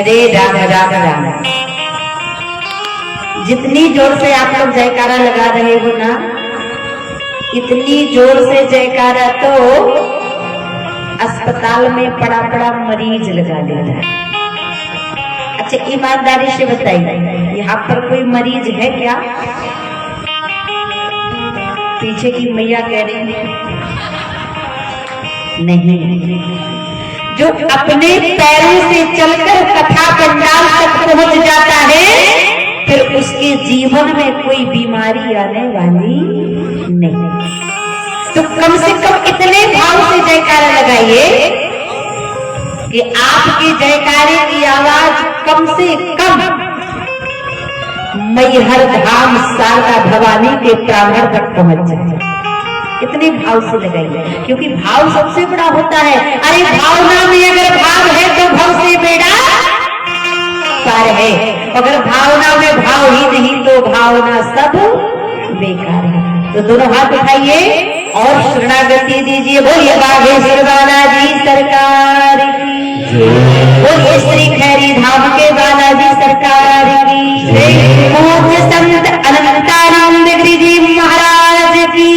हरे राम राम राम। जितनी जोर से आप लोग जयकारा लगा रहे हो ना, इतनी जोर से जयकारा तो अस्पताल में पड़ा पड़ा मरीज लगा देता है। अच्छा ईमानदारी से बताइए, यहाँ पर कोई मरीज है क्या? पीछे की मैया कह रही नहीं। जो अपने पैरों से चलकर कथा पंडाल तक पहुंच जाता है, फिर उसके जीवन में कोई बीमारी आने वाली नहीं। तो कम से कम इतने भाव से जयकारा लगाइए कि आपके जयकारे की आवाज कम से कम मैहर धाम शारदा भवानी के प्रांगण तक पहुंच जाए। इतने भाव से लगाइए, क्योंकि भाव सबसे बड़ा होता है। अरे भावना में अगर भाव है तो भाव से बेड़ा पार है। अगर भावना में भाव ही नहीं तो भावना सब बेकार है। तो दोनों हाथ उठाइए और शरणागति दीजिए। बोलिए बागेश्वर बालाजी सरकार की, बोलिए श्री खैरी धाम के बालाजी सरकार की, पूज्य संत अनंतानंद गिरि जी महाराज की,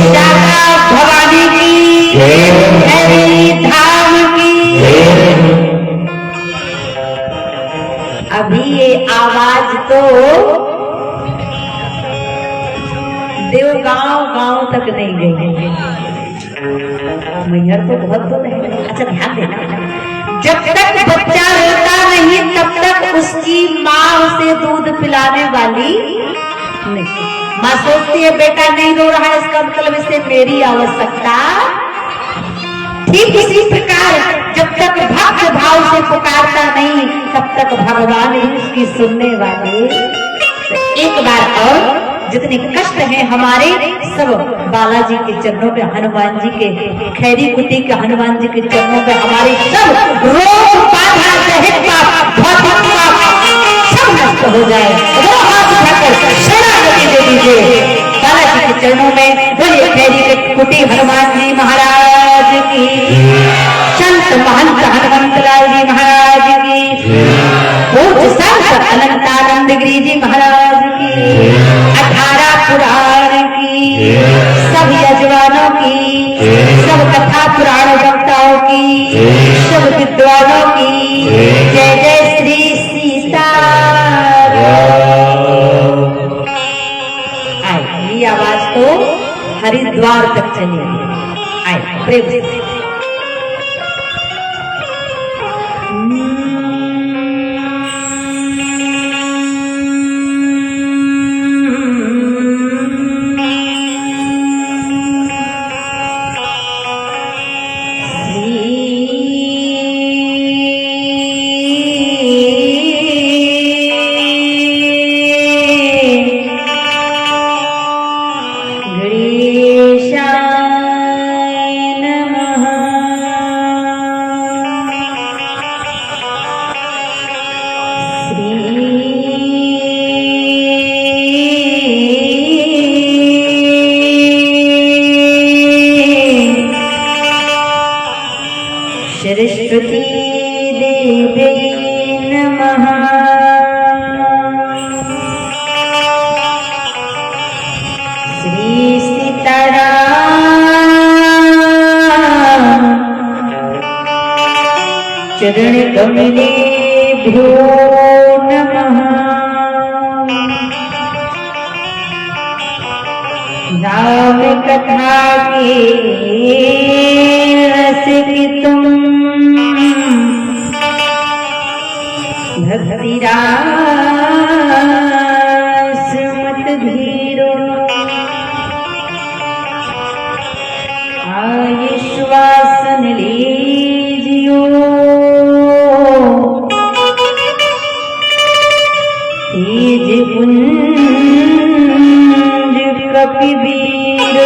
शारदा भवानी की, खैरी धाम की। अभी ये आवाज तो देवगांव गांव तक नहीं गई। मैहर तो बहुत दूर है। अच्छा ध्यान देना, जब तक बच्चा रोता नहीं तब तक उसकी माँ उसे दूध पिलाने वाली नहीं। माँ सोचती है बेटा नहीं रो रहा है, इसका मतलब इससे मेरी आवश्यकता। ठीक इसी प्रकार जब तक भक्त भाव से पुकारता नहीं तब तक भगवान ही उसकी सुनने वाले। एक बार और जितने कष्ट हैं हमारे सब बालाजी के चरणों पे, हनुमान जी के खैरी कुटी के हनुमान जी के चरणों पे हमारे सब रोग बाधा सहित पाप भौतिक पाप सब नष्ट हो जाए। वो हाथ उठाकर शरणागति दे दीजिए बालाजी के चरणों में। बोलिए खैरी कुटी हनुमान जी महाराज की, संत महंत हनुमंत लाल जी महाराज की, पूज्य संत अनंतानंद गिरि जी महाराज की, 18 पुराण की, सब यजमानों की, सब कथा पुराण वक्ताओं की, सब विद्वानों की जय जय श्री सीताराम। ये आवाज तो हरिद्वार तक चली आए। प्रेम से सरस्वती देवे नमः। श्री सीताराम चरण कमलेभ्यो नमः। राम कथा के रस की तुम भक्ति रास मत धीरो। आयुष्वासन लीजियो तेज पुंज कपिवीर।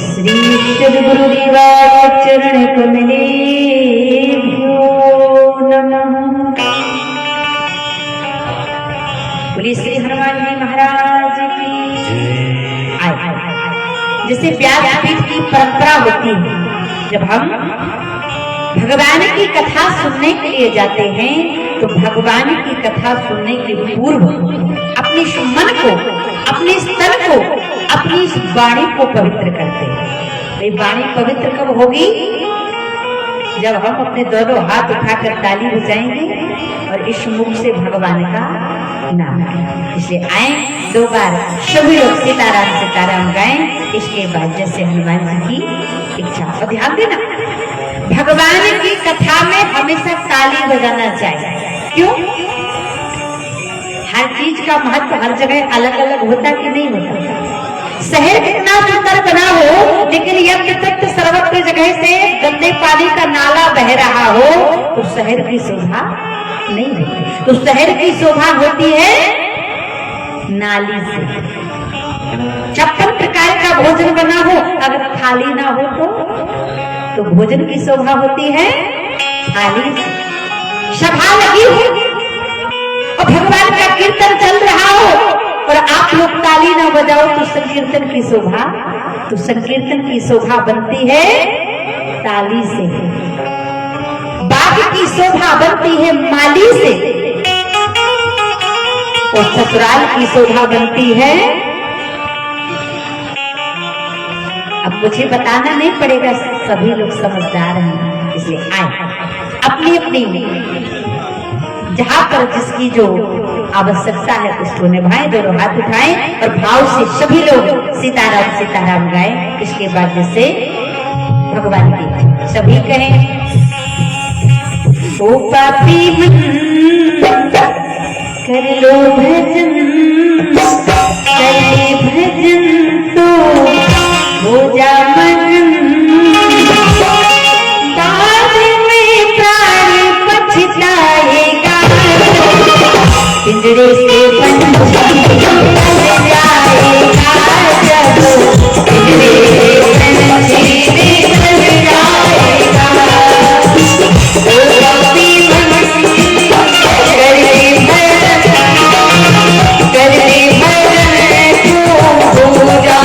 श्री सद्गुरुदेवाय चरण कमलेभ्यो नमः। बोलिए श्री हनुमान जी महाराज की। जैसे व्यासपीठ की परंपरा होती है, जब हम भगवान की कथा सुनने के लिए जाते हैं तो भगवान की कथा सुनने के पूर्व अपने मन को, अपने स्तन को, अपनी वाणी को पवित्र करते हैं। ये वाणी पवित्र कब होगी? जब हम अपने दोनों हाथ उठाकर ताली बजाएंगे और इस मुख से भगवान का नाम लें। इसलिए आए 2 बार सभी लोग सीताराम सीताराम गाएं। इसके बाद जैसे हनुमान जी की इच्छा। और ध्यान देना, भगवान की कथा में हमेशा ताली बजाना चाहिए। क्यों? हर चीज का महत्व हर जगह अलग अलग होता कि नहीं होता? शहर कितना सुंदर बना हो, लेकिन यत्र तत्र सर्वत्र जगह से गंदे पानी का नाला बह रहा हो तो शहर की शोभा नहीं होती। तो शहर की शोभा होती है नाली से। 56 प्रकार का भोजन बना हो, अगर थाली ना हो तो भोजन की शोभा होती है थाली से। सभा लगी हो और भगवान का कीर्तन चल रहा हो और आप लोग ताली ना बजाओ तो संकीर्तन की शोभा, तो संकीर्तन की शोभा बनती है ताली से। बाग की शोभा बनती है माली से और ससुराल की शोभा बनती है। अब मुझे बताना नहीं पड़ेगा, सभी लोग समझदार हैं। इसलिए आए अपनी अपनी जहां पर जिसकी जो आवश्यकता है उसको निभाएं, दोनों हाथ उठाएं और भाव से सभी लोग सीताराम सीताराम गाएं। इसके बाद जैसे भगवान की सभी कहें, ओ पापी मन कर लो भजन, करे भजन तो हो जा मगन, बाद में प्राण पछताएगा, पिंजरे से पंछी निकल जाएगा, जब पिंजरे से पंछी निकल जाएगा। ओ पापी मन करे भजन तो हो जा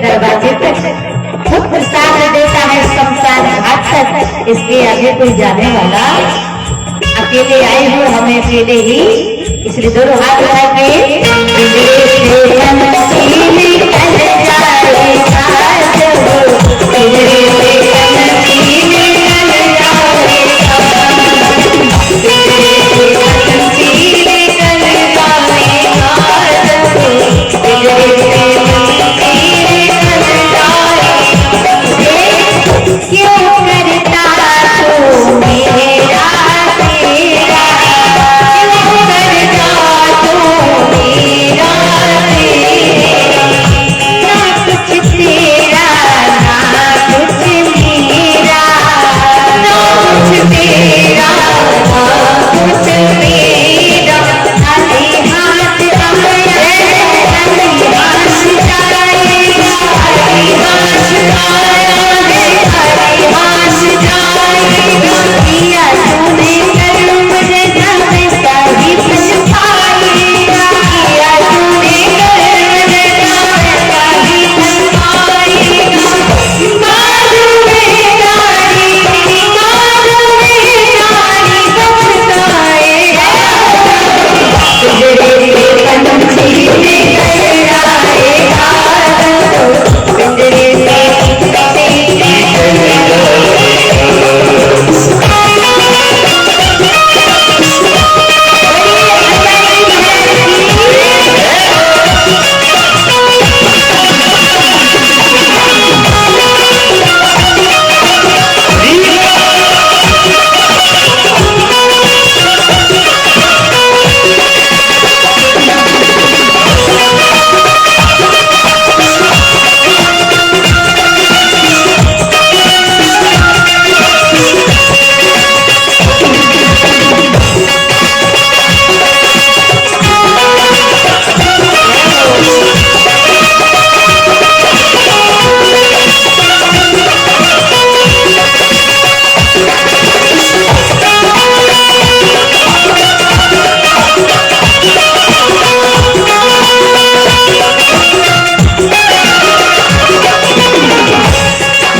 दरवाजे तक, खुद साथ देता है शमशान घाट तक। इसके आगे कोई जाने वाला, अकेले आए हो हमें अकेले ही, इसलिए दोनों हाथ उठा के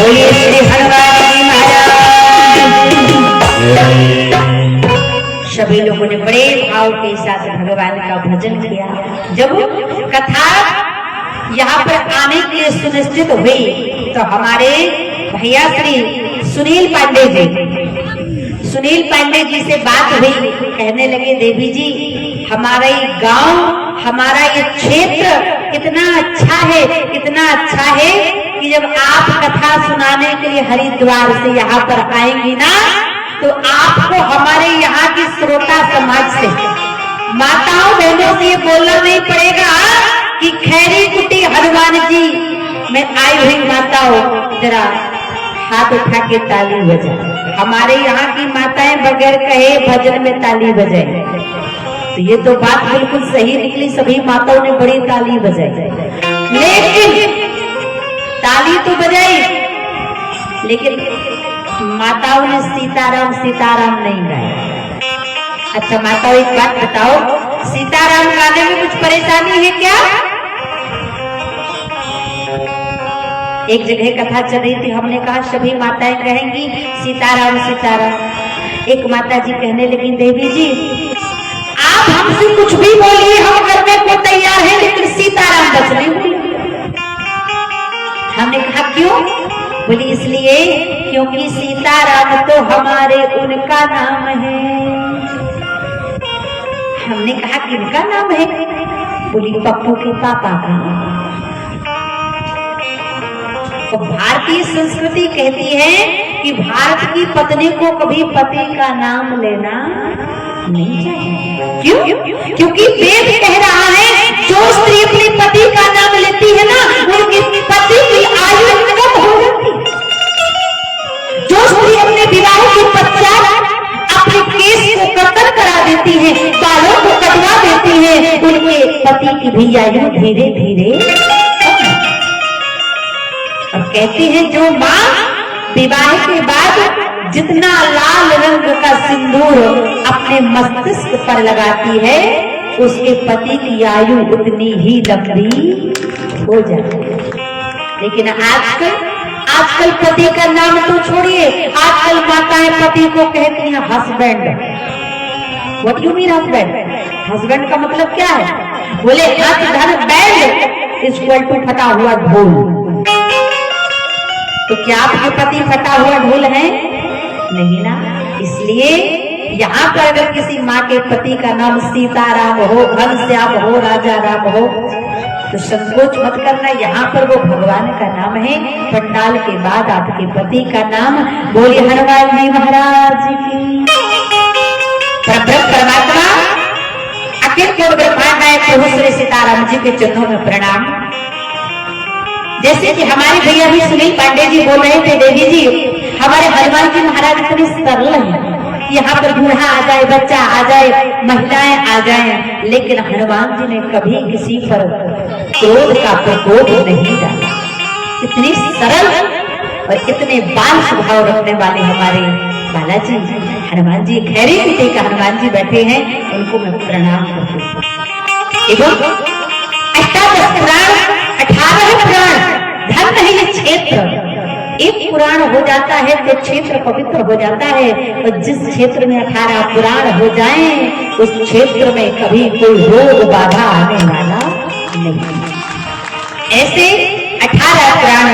बोलिए श्री हनुमान जी महाराज। सभी लोगों ने बड़े भाव के साथ भगवान का भजन किया। जब कथा यहाँ पर आने के लिए सुनिश्चित हुई तो हमारे भैया श्री सुनील पांडे जी से बात हुई। कहने लगे देवी जी हमारा ये गांव, हमारा ये क्षेत्र कितना अच्छा है कि जब आप कथा सुनाने के लिए हरिद्वार से यहाँ पर आएंगी ना तो आपको हमारे यहाँ की श्रोता समाज से, माताओं बहनों से ये बोलना नहीं पड़ेगा कि खैरी कुटी हनुमान जी में आई हुई माताओं जरा हाथ उठा के ताली बजाए। हमारे यहाँ की माताएं बगैर कहे भजन में ताली बजाए, तो ये तो बात बिल्कुल सही निकली। सभी माताओं ने बड़ी ताली बजाई, लेकिन ताली तो बजाई, लेकिन माताओं ने सीताराम सीताराम नहीं गाया। अच्छा माताओं एक बात बताओ, सीताराम गाने में कुछ परेशानी है क्या? एक जगह कथा चल रही थी, हमने कहा सभी माताएं कहेंगी सीताराम सीताराम। एक माता जी कहने लगी देवी जी आप हमसे कुछ भी बोलिए, हम करने को तैयार हैं, लेकिन सीताराम बस नहीं बोलिए। हमने कहा क्यों? बोली इसलिए क्योंकि सीताराम तो हमारे उनका नाम है। हमने कहा किनका नाम है? बोली पप्पू के पापा का। तो भारतीय संस्कृति कहती है कि भारत की पत्नी को कभी पति का नाम लेना नहीं चाहिए। क्यों? क्योंकि वेद कह रहा है जो स्त्री अपने पति का नाम लेती है ना उनके पति की आयु कम हो जाती है। जो स्त्री अपने विवाह के पश्चात अपने केस को कतर करा देती है, बालों को कटवा देती है, उनके पति की भी आयु धीरे धीरे। और कहते हैं जो माँ विवाह के बाद जितना लाल रंग का सिंदूर अपने मस्तिष्क पर लगाती है उसके पति की आयु उतनी ही लंबी हो जाती है। लेकिन आजकल पति का नाम तो छोड़िए, आजकल माताएं पति को कहती हैं husband. What you mean husband? Husband का मतलब क्या है? बोले हस धन बैंड इक्वल टू फटा हुआ ढोल। तो क्या आपके पति फटा हुआ ढोल है? नहीं ना। इसलिए यहाँ पर अगर किसी माँ के पति का नाम सीताराम हो, घनश्याम हो, राजा राम हो तो संकोच मत करना, यहाँ पर वो भगवान का नाम है। पंडाल के बाद आपके पति का नाम बोलिए हनुमान जी महाराज की। परमात्मा अखिल को ब्रह्मांड है प्रभु श्री सीताराम जी के चरणों में प्रणाम। जैसे कि हमारे भैया भी सुनील पांडे जी बोल रहे थे देवी जी हमारे हनुमान जी महाराज इतने सरल हैं, यहाँ पर बूढ़ा आ जाए, बच्चा आ जाए, महिलाएं आ जाए, लेकिन हनुमान जी ने कभी किसी पर क्रोध का प्रकोप नहीं डाला। इतनी सरल और इतने बाल स्वभाव रखने वाले हमारे बालाजी हनुमान जी, खैरी कुटी का हनुमान जी बैठे हैं, उनको मैं प्रणाम करती हूँ। एवं 18 पुराण 18 पुराण धन है ये क्षेत्र। एक पुराण हो जाता है तो क्षेत्र पवित्र हो जाता है, और जिस क्षेत्र में 18 पुराण हो जाएं उस क्षेत्र में कभी कोई रोग बाधा आने वाला नहीं। ऐसे 18 पुराण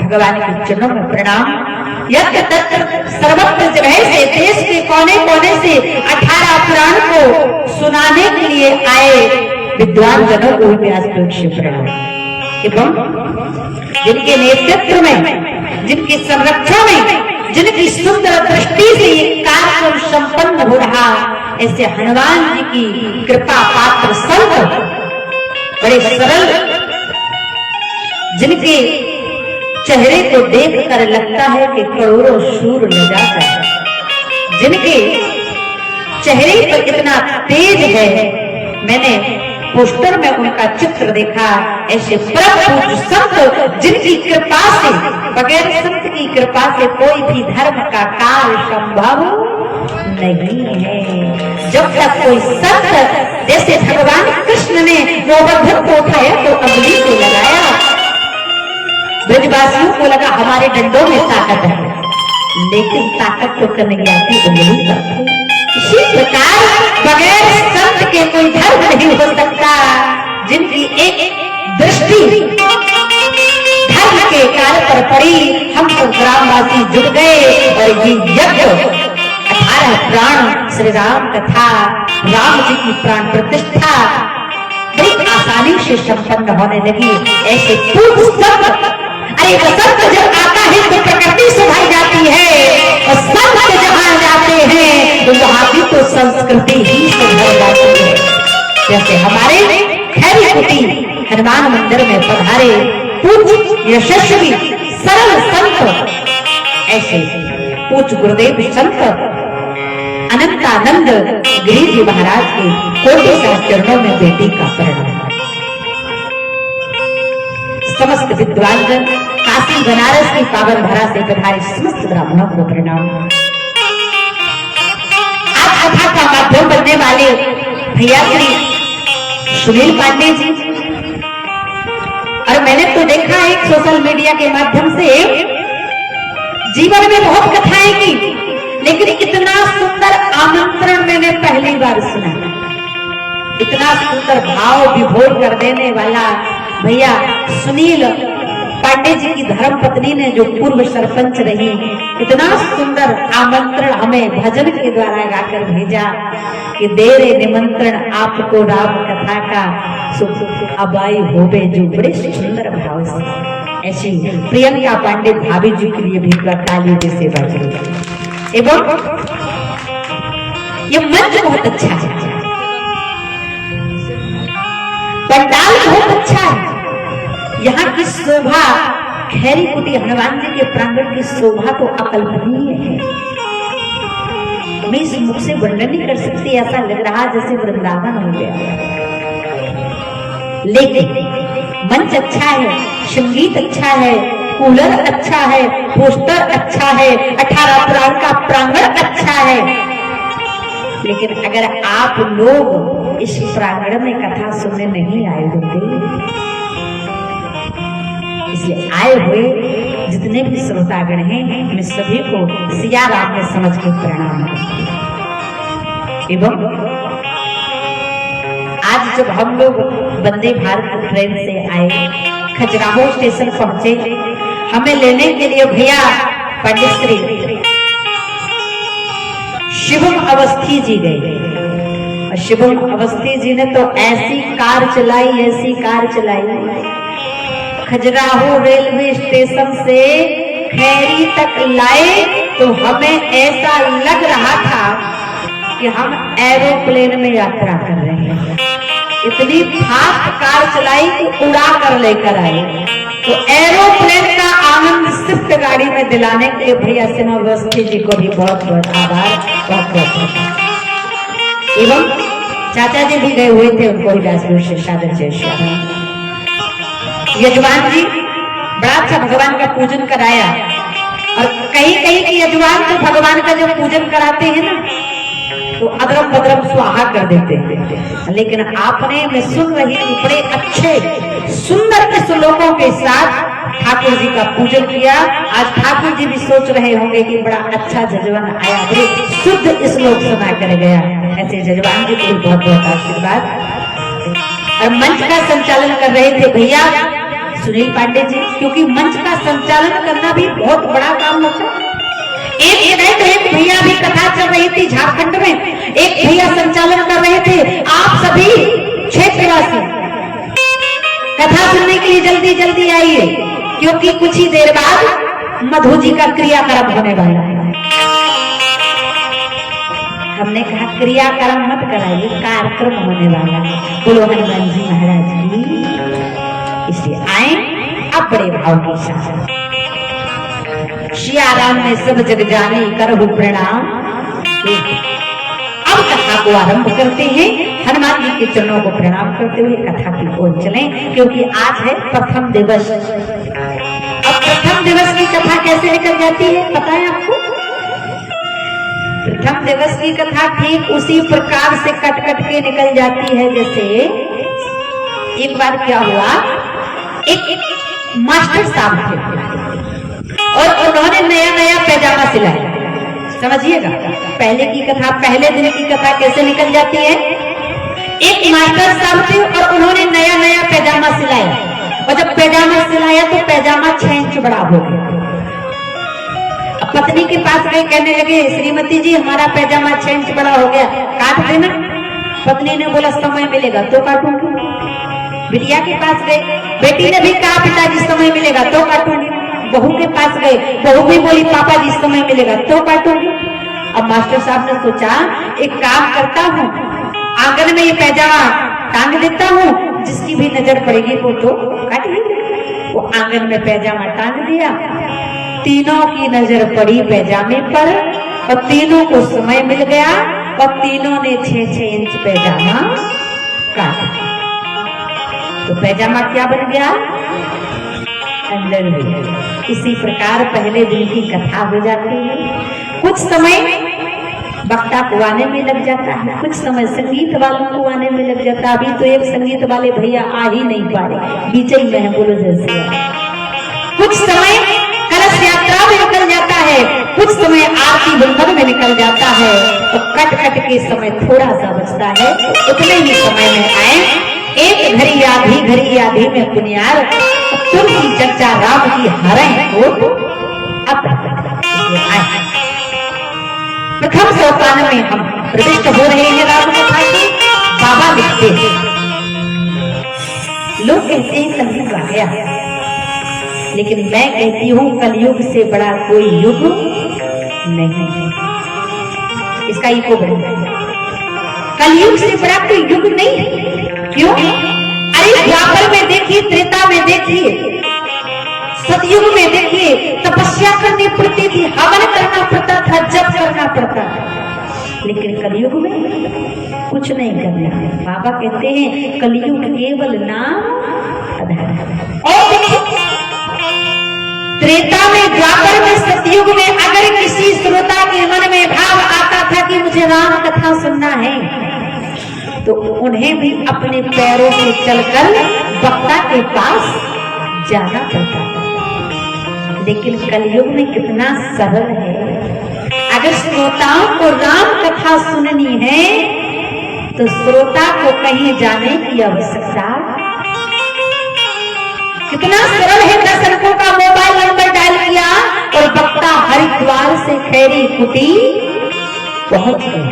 भगवान के चरणों में प्रणाम। यत्र तत्र सर्वत्र जगह से देश के कोने कोने से 18 पुराण को सुनाने के लिए आए विद्वान जनों को व्यास से प्रणाम। एवं जिनके नेतृत्व में, जिनके संरक्षण में, जिनकी सुंदर दृष्टि से ये कार्यक्रम संपन्न हो रहा, ऐसे हनुमान जी की कृपा पात्र संत बड़े सरल, जिनके चेहरे को देखकर लगता है कि करोड़ों सूर ले जाता है, जिनके चेहरे पर इतना तेज है। मैंने पोस्टर में उनका चित्र देखा। ऐसे परम संत जिनकी कृपा से, बगैर संत की कृपा से कोई भी धर्म का कार्य संभव नहीं है। जब तक कोई संत, जैसे भगवान कृष्ण ने गोवर्धन को उठाया तो अंगुली को लगाया, ब्रजवासियों को लगा हमारे डंडों में ताकत है, लेकिन ताकत तो कन्हैया की उंगली पर थी। इसी प्रकार बगैर संत के कोई धर्म नहीं हो सकता। जिनकी एक दृष्टि धर्म के कार्य पर पड़ी, हम तो ग्रामवासी जुट गए और ये यज्ञ 18 प्राण श्री राम कथा, राम जी की प्राण प्रतिष्ठा बड़ी आसानी से संपन्न होने लगी। ऐसे पूर्व संत, अरे वसंत जब आता है तो प्रकृति सुधाई जाती है, और संत जहाँ जाते हैं तो वहां की तो संस्कृति ही सुधर जाती है। जैसे हमारे खैरी कुटी हनुमान मंदिर में पधारे पूज्य यशस्वी सरल संत, ऐसे पूज्य गुरुदेव संत अनंतानंद गिरी जी महाराज के कोटि चरणों में बेटी का परिणाम। समस्त विद्वानजन, काशी बनारस की पावन धरा से पधारे समस्त ब्राह्मणों को प्रणाम। आज कथा का माध्यम बनने वाले भैया श्री सुनील पांडे जी, और मैंने तो देखा है सोशल मीडिया के माध्यम से, जीवन में बहुत कथाएं की, लेकिन इतना सुंदर आमंत्रण मैंने पहली बार सुना। इतना सुंदर भाव विभोर कर देने वाला भैया सुनील पांडे जी की धर्म पत्नी ने, जो पूर्व सरपंच रही, इतना सुंदर आमंत्रण हमें भजन के द्वारा गाकर भेजा कि दे रे निमंत्रण आपको राम कथा का, अबाई होबे जो बड़े सुंदर भाव से। ऐसी प्रियंका पांडे भाभी जी के लिए भी ताली की सेवा करेगी। एवं ये मंच बहुत अच्छा है, पंडाल बहुत अच्छा है, यहाँ की शोभा, खैरी कुटी हनुमान जी के प्रांगण की शोभा तो अकल्पनीय है। मैं इस मुख से वर्णन नहीं कर सकती, ऐसा लग रहा जैसे वृंदावन हो गया। लेकिन मंच अच्छा है, संगीत अच्छा है, कूलर अच्छा है, पोस्टर अच्छा है, 18 प्राण का प्रांगण अच्छा है। लेकिन अगर आप लोग इस प्रांगण में कथा सुनने नहीं आए होते, इसलिए आए हुए जितने भी श्रोतागण हैं, मैं सभी को सिया राम में समझ के प्रणाम करती हूँ। एवं आज जब हम लोग वंदे भारत ट्रेन से आए, खजुराहो स्टेशन पहुंचे, हमें लेने के लिए भैया पंडित श्री शिवम अवस्थी जी गए। और शिवम अवस्थी जी ने तो ऐसी कार चलाई, ऐसी कार चलाई, खजुराहो रेलवे स्टेशन से खैरी तक लाए तो हमें ऐसा लग रहा था कि हम एरोप्लेन में यात्रा कर रहे हैं। इतनी फास्ट कार चलाई कि उड़ा कर लेकर आए। तो एरोप्लेन का आनंद स्विफ्ट गाड़ी में दिलाने के लिए भैया सिन्हा अवस्थी जी को भी बहुत बहुत आभार, बहुत बहुत। एवं चाचा जी भी गए हुए थे, उनको भी व्यासपीठ से सादर जय श्री राम। यजमान जी बड़ा अच्छा भगवान का पूजन कराया, और कहीं कहीं के यजमान तो भगवान का जब पूजन कराते हैं ना तो अदरम बदरम स्वाहा कर देते हैं। लेकिन आपने, मैं सुन रही थी, बड़े अच्छे सुंदर श्लोकों के साथ ठाकुर जी का पूजन किया। आज ठाकुर जी भी सोच रहे होंगे कि बड़ा अच्छा जजमान आया, बड़े शुद्ध श्लोक सुना कर गया। ऐसे जजमान जी को बहुत बहुत आशीर्वाद। और मंच का संचालन कर रहे थे भैया सुनील पांडे जी, क्योंकि मंच का संचालन करना भी बहुत बड़ा काम होता है। एक भैया भी कथा चल रही थी झारखंड में, एक भैया संचालन कर रहे थे। आप सभी क्षेत्रवासी कथा सुनने के लिए जल्दी जल्दी आइए, क्योंकि कुछ ही देर बाद मधु जी का क्रियाक्रम होने वाला है। हमने कहा क्रियाक्रम मत कराइए, कार्यक्रम होने वाला है। बोलो हनुमान जी महाराज की। इसलिए आए अब बड़े भाव के साथ। सिया राम ने सब जग जाने करहु प्रणाम। अब कथा को आरंभ करते हैं, हनुमान जी के चरणों को प्रणाम करते हुए कथा की ओर चलें, क्योंकि आज है प्रथम दिवस। अब प्रथम दिवस की कथा कैसे निकल जाती है पता है आपको? प्रथम दिवस की कथा ठीक उसी प्रकार से कट कट के निकल जाती है। जैसे एक बार क्या हुआ, एक मास्टर साहब थे और उन्होंने नया नया पैजामा सिलाया। समझिएगा, पहले की कथा, पहले दिन की कथा कैसे निकल जाती है। एक मास्टर साहब थे और उन्होंने नया नया पैजामा सिलाया, और जब पैजामा सिलाया तो पैजामा 6 इंच बड़ा हो गया। पत्नी के पास गए, कहने लगे श्रीमती जी हमारा पैजामा 6 इंच बड़ा हो गया, काट देना। पत्नी ने बोला समय मिलेगा तो काटूंगी। बिटिया के पास गए, बेटी ने भी कहा पिताजी समय मिलेगा तो काटूंगी। बहू के पास गए, बहू भी बोली पापा जी समय मिलेगा तो काटूंगी। अब मास्टर साहब ने सोचा एक काम करता हूँ, आंगन में ये पैजामा टांग देता हूँ, जिसकी भी नजर पड़ेगी वो तो काट लेंगे। वो आंगन में पैजामा टांग दिया, तीनों की नजर पड़ी पैजामे पर और तीनों को समय मिल गया और तीनों ने 6-6 इंच पैजामा काटा। तो पैजामा क्या बन गया, अंदर में। इसी प्रकार पहले दिन की कथा हो जाती है। कुछ समय वक्ता को आने में लग जाता है, कुछ समय संगीत वालों को आने में लग जाता है। अभी तो एक संगीत वाले भैया आ ही नहीं पा रहे, बीच ही में बोलो जैसे। कुछ समय कलश यात्रा में निकल जाता है, कुछ समय आरती बंधन में निकल जाता है, तो कट कट के समय थोड़ा सा बचता है। उतने ही समय में आए, एक घड़ी आधी में पुनियार तुलसी चर्चा राम की हरें हो। अब प्रथम सोपान में हम प्रविष्ट हो रहे हैं राम कथा के। बाबा लिखते हैं, लोग कहते हैं कलयुग आ गया, लेकिन मैं कहती हूँ कलयुग से बड़ा कोई युग नहीं। इसका इको बढ़ेगा, कलयुग से बड़ा कोई युग नहीं। क्यों? अरे द्वापर में देखिए, त्रेता में देखिए, सतयुग में देखिए, तपस्या करनी पड़ती थी, हवन करना पड़ता था, जप करना पड़ता था। लेकिन कलयुग में कुछ नहीं करना है। बाबा कहते हैं कलयुग केवल नाम आधार। और देखिए त्रेता में, द्वापर में, सतयुग में अगर किसी श्रोता के मन में भाव आता था कि मुझे राम कथा सुनना है, तो उन्हें भी अपने पैरों से चलकर वक्ता के पास जाना पड़ता था। लेकिन कलयुग में कितना सरल है, अगर श्रोताओं को राम कथा सुननी है तो श्रोता को कहीं जाने की आवश्यकता। कितना सरल है, 10 अंकों का मोबाइल नंबर डायल किया और वक्ता हरिद्वार से खैरी कुटी पहुंच गया।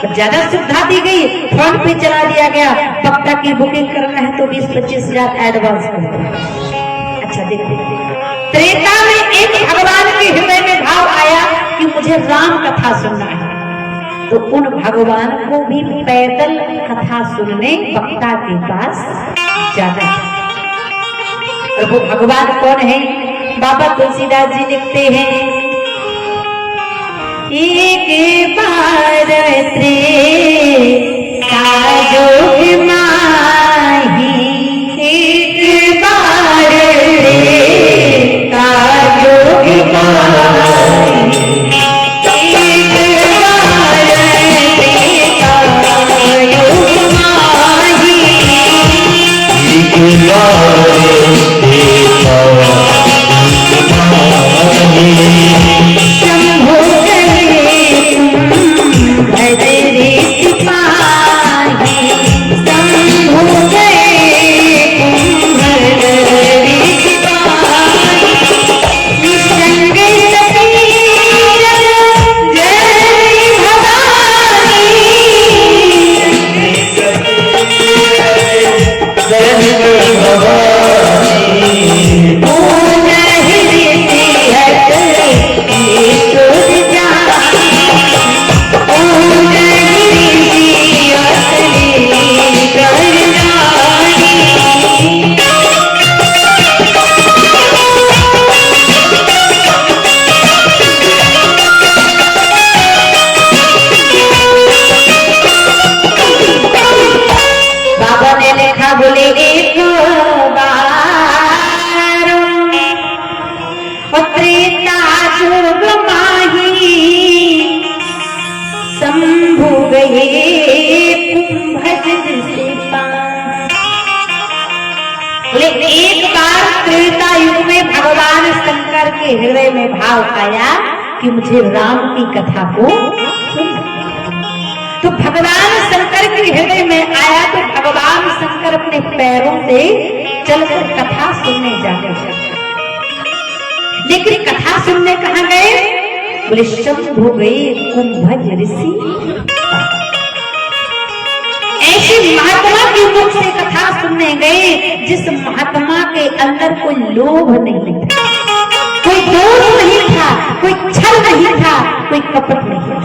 ज्यादा सुविधा दी गई, फोन पे चला दिया गया, वक्ता की बुकिंग करना है तो 20-25 हजार एडवांस करते हैं। अच्छा देखो, त्रेता में एक भगवान के हृदय में भाव आया कि मुझे राम कथा सुनना है, तो उन भगवान को भी पैदल कथा सुनने वक्ता के पास जाना है। और वो भगवान कौन है? बाबा तुलसीदास जी लिखते हैं, एक बार जोग माही, एक बार जोग माही, एक बार योग माही, एक शंभो करे तुम भजरे भगवान शंकर के हृदय में भाव आया कि मुझे राम की कथा को तो भगवान शंकर के हृदय में आया तो भगवान शंकर अपने पैरों से चलकर कथा सुनने जाते। लेकिन कथा सुनने कहाँ गए? बोले शंभु गए कुंभज ऋषि। ऐसे महात्मा के मुख से कथा सुनने गए जिस महात्मा के अंदर कोई लोभ नहीं था, कोई दोष नहीं था, कोई छल नहीं था, कोई कपट नहीं था।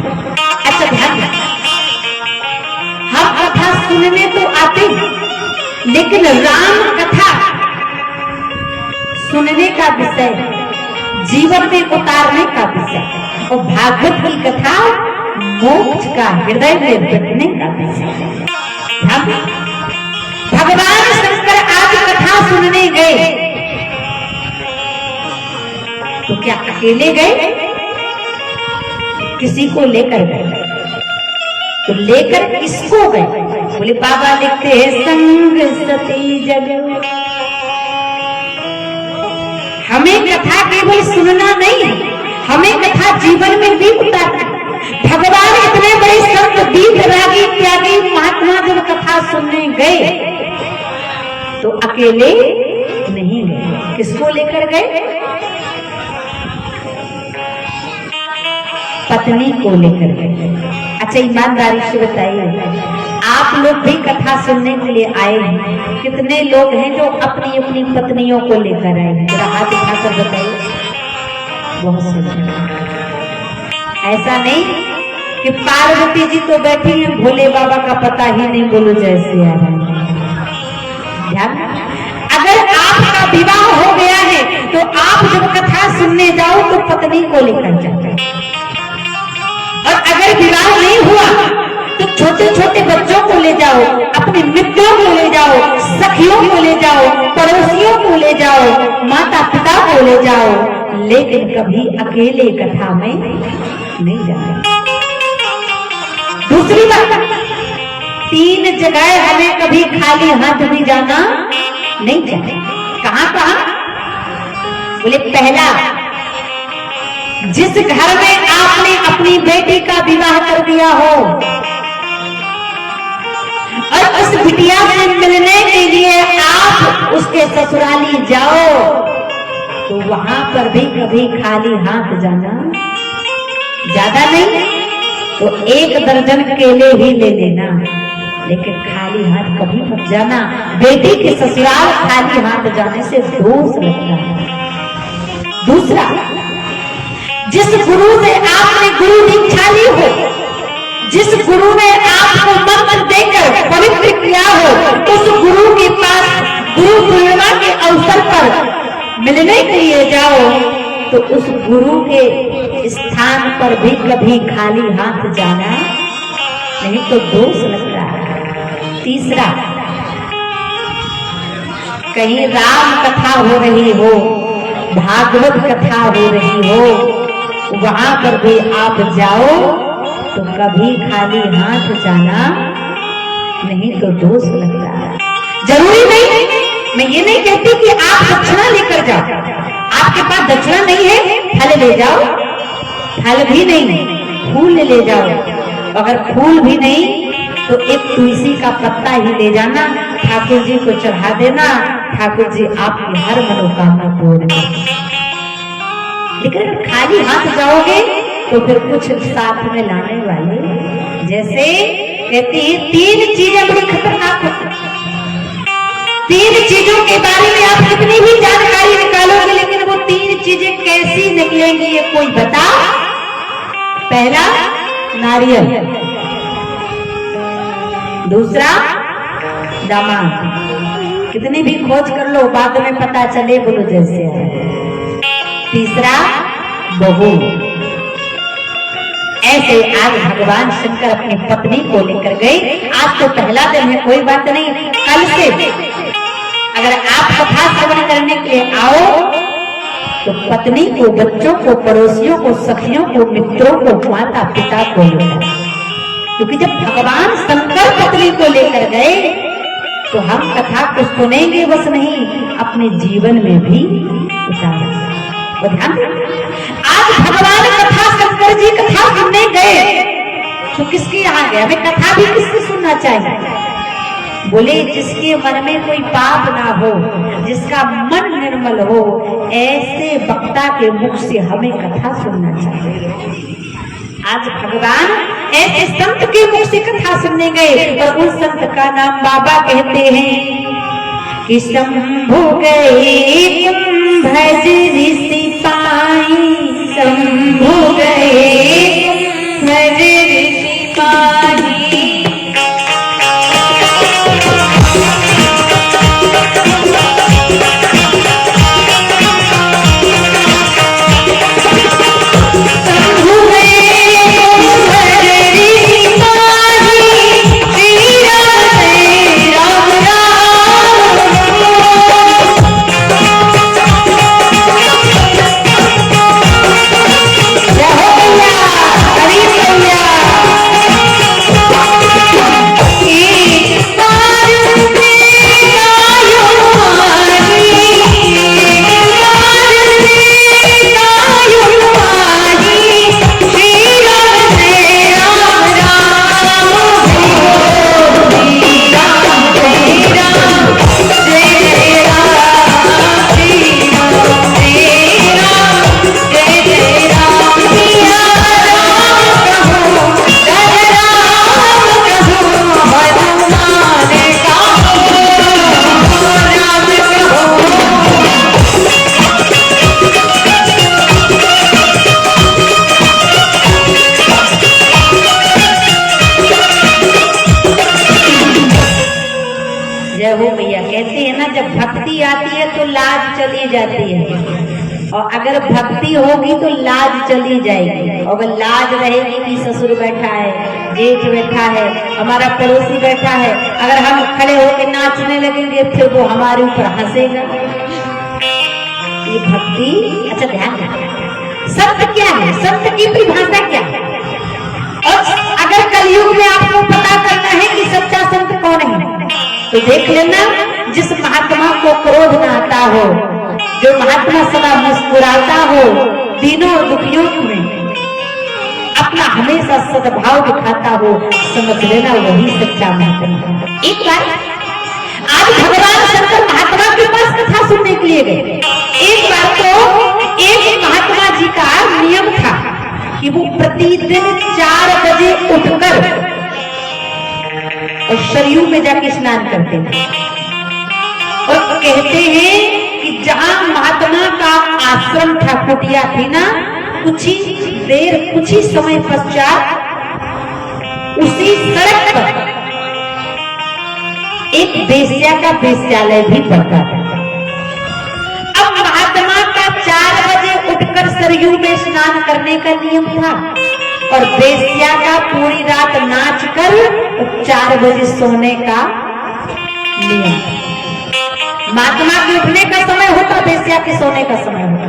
अच्छा ध्यान रखना, हम कथा सुनने तो आते हैं, लेकिन राम कथा सुनने का विषय, जीवन में उतारने का विषय, और भागवत की कथा मोक्ष का, हृदय में बैठने का विषय। भगवान शंकर आज कथा सुनने गए तो क्या अकेले गए? किसी को लेकर गए। तो लेकर किसको गए? बोले बाबा लिखते हैं संग सती जग। हमें कथा केवल सुनना नहीं है, हमें कथा जीवन में भी उतारना। भगवान इतने बड़े संत वीतरागी त्यागी महात्मा जब कथा सुनने गए तो अकेले नहीं गए। किसको लेकर गए? पत्नी को लेकर गए। अच्छा ईमानदारी से बताइए, आप लोग भी कथा सुनने के लिए आए हैं, कितने लोग हैं जो अपनी अपनी पत्नियों को लेकर आए हैं? जरा हाथ उठाकर बताइए। बहुत से। ऐसा नहीं कि पार्वती जी तो बैठी हैं, भोले बाबा का पता ही नहीं, बोलो जैसे आ रहा है। अगर आपका विवाह हो गया है तो आप जब कथा सुनने जाओ तो पत्नी को लेकर जाओ, और अगर विवाह नहीं हुआ तो छोटे छोटे बच्चों को ले जाओ, अपने मित्रों को ले जाओ, सखियों को ले जाओ, पड़ोसियों को ले जाओ, माता पिता को ले जाओ, लेकिन कभी अकेले कथा में नहीं जाना। दूसरी बात, 3 जगह हमें कभी खाली हाथ भी जाना नहीं चाहिए। कहां कहां? बोले पहला, जिस घर में आपने अपनी बेटी का विवाह कर दिया हो और उस बिटिया से मिलने के लिए आप उसके ससुराली जाओ तो वहां पर भी कभी खाली हाथ जाना, ज्यादा नहीं तो 1 दर्जन केले ही ले लेना, लेकिन खाली हाथ कभी मत जाना। बेटी के ससुराल खाली हाथ जाने से दोष लगता है। दूसरा, जिस गुरु से आपने गुरु दीक्षा ली हो, जिस गुरु ने आपको मंत्र देकर पवित्र किया हो, उस गुरु के पास गुरु पूर्णिमा के अवसर पर मिलने के लिए जाओ तो उस गुरु के स्थान पर भी कभी खाली हाथ जाना नहीं तो दोष लगता है। तीसरा, कहीं राम कथा हो रही हो, भागवत कथा हो रही हो, वहां पर भी आप जाओ तो कभी खाली हाथ जाना नहीं तो दोष लगता है। जरूरी नहीं, मैं ये नहीं कहती कि आप दक्षिणा लेकर जाओ, आपके पास दक्षिणा नहीं है, फल ले जाओ, फल भी नहीं, फूल ले जाओ, अगर फूल भी नहीं तो एक तुलसी का पत्ता ही ले जाना, ठाकुर जी को चढ़ा देना, ठाकुर जी आपकी हर मनोकामना पूर्ण करेंगे। लेकिन खाली हाथ जाओगे तो फिर कुछ साथ में लाने वाले, जैसे कहती है 3 चीजें बड़ी खतरनाक होती है। 3 चीजों के बारे में आप कितनी भी जानकारी निकालोगे, लेकिन वो 3 चीजें कैसी निकलेंगी ये कोई बता। पहला, नारियल। दूसरा, दामाद। कितनी भी खोज कर लो बाद में पता चले, बोलो जैसे है। तीसरा, बहू। ऐसे आज भगवान शंकर अपनी पत्नी को लेकर गए। आज तो पहला दिन है, कोई बात नहीं, कल से अगर आप कथा श्रवण करने के लिए आओ तो पत्नी को, बच्चों को, पड़ोसियों को, सखियों को, मित्रों को, माता पिता को लेकर, क्योंकि जब भगवान शंकर पत्नी को लेकर गए तो हम कथा को सुनेंगे बस नहीं, अपने जीवन में भी उतारेंगे। तो ध्यान दें, आज भगवान कथा, शंकर जी कथा सुनने गए तो किसके यहाँ गए? हमें कथा भी किससे सुनना चाहिए? बोले जिसके मन में कोई पाप ना हो, जिसका मन निर्मल हो, ऐसे वक्ता के मुख से हमें कथा सुनना चाहिए। आज भगवान ऐसे संत के मुख से कथा सुनने गए और उस संत का नाम बाबा कहते हैं कि शंभु गए कुंभज ऋषि पाई, शंभु गए कुंभज ऋषि पाई। भक्ति आती है तो लाज चली जाती है, और अगर भक्ति होगी तो लाज चली जाएगी। और अगर लाज रहेगी कि ससुर बैठा है, जेठ बैठा है, हमारा पड़ोसी बैठा है, अगर हम खड़े होकर नाचने लगेंगे फिर वो हमारे ऊपर हंसेगा। ये भक्ति, अच्छा ध्यान रखना, संत क्या है, संत की परिभाषा क्या है? और अगर कलयुग में आपको पता करना है कि सच्चा संत कौन है तो देख लेना, जिस महात्मा को क्रोध न आता हो, जो महात्मा सदा मुस्कुराता हो, दीनों और दुखियों में अपना हमेशा सद्भाव दिखाता हो, समझ लेना वही सच्चा महात्मा। एक बार आज भगवान शंकर महात्मा के पास कथा सुनने के लिए गए। एक बार तो एक महात्मा जी का नियम था कि वो प्रतिदिन 4 बजे उठकर और सरयू में जाके स्नान करते थे। और कहते हैं कि जहां महात्मा का आश्रम था, कुटिया थी ना, कुछ ही समय पश्चात उसी सड़क पर एक वेश्या का वेश्यालय भी पड़ता था। अब महात्मा का 4 बजे उठकर सरयू में स्नान करने का नियम था और वेश्या का पूरी रात नाच कर 4 बजे सोने का नियम। महात्मा के उठने का समय होता, वेश्या के सोने का समय होता।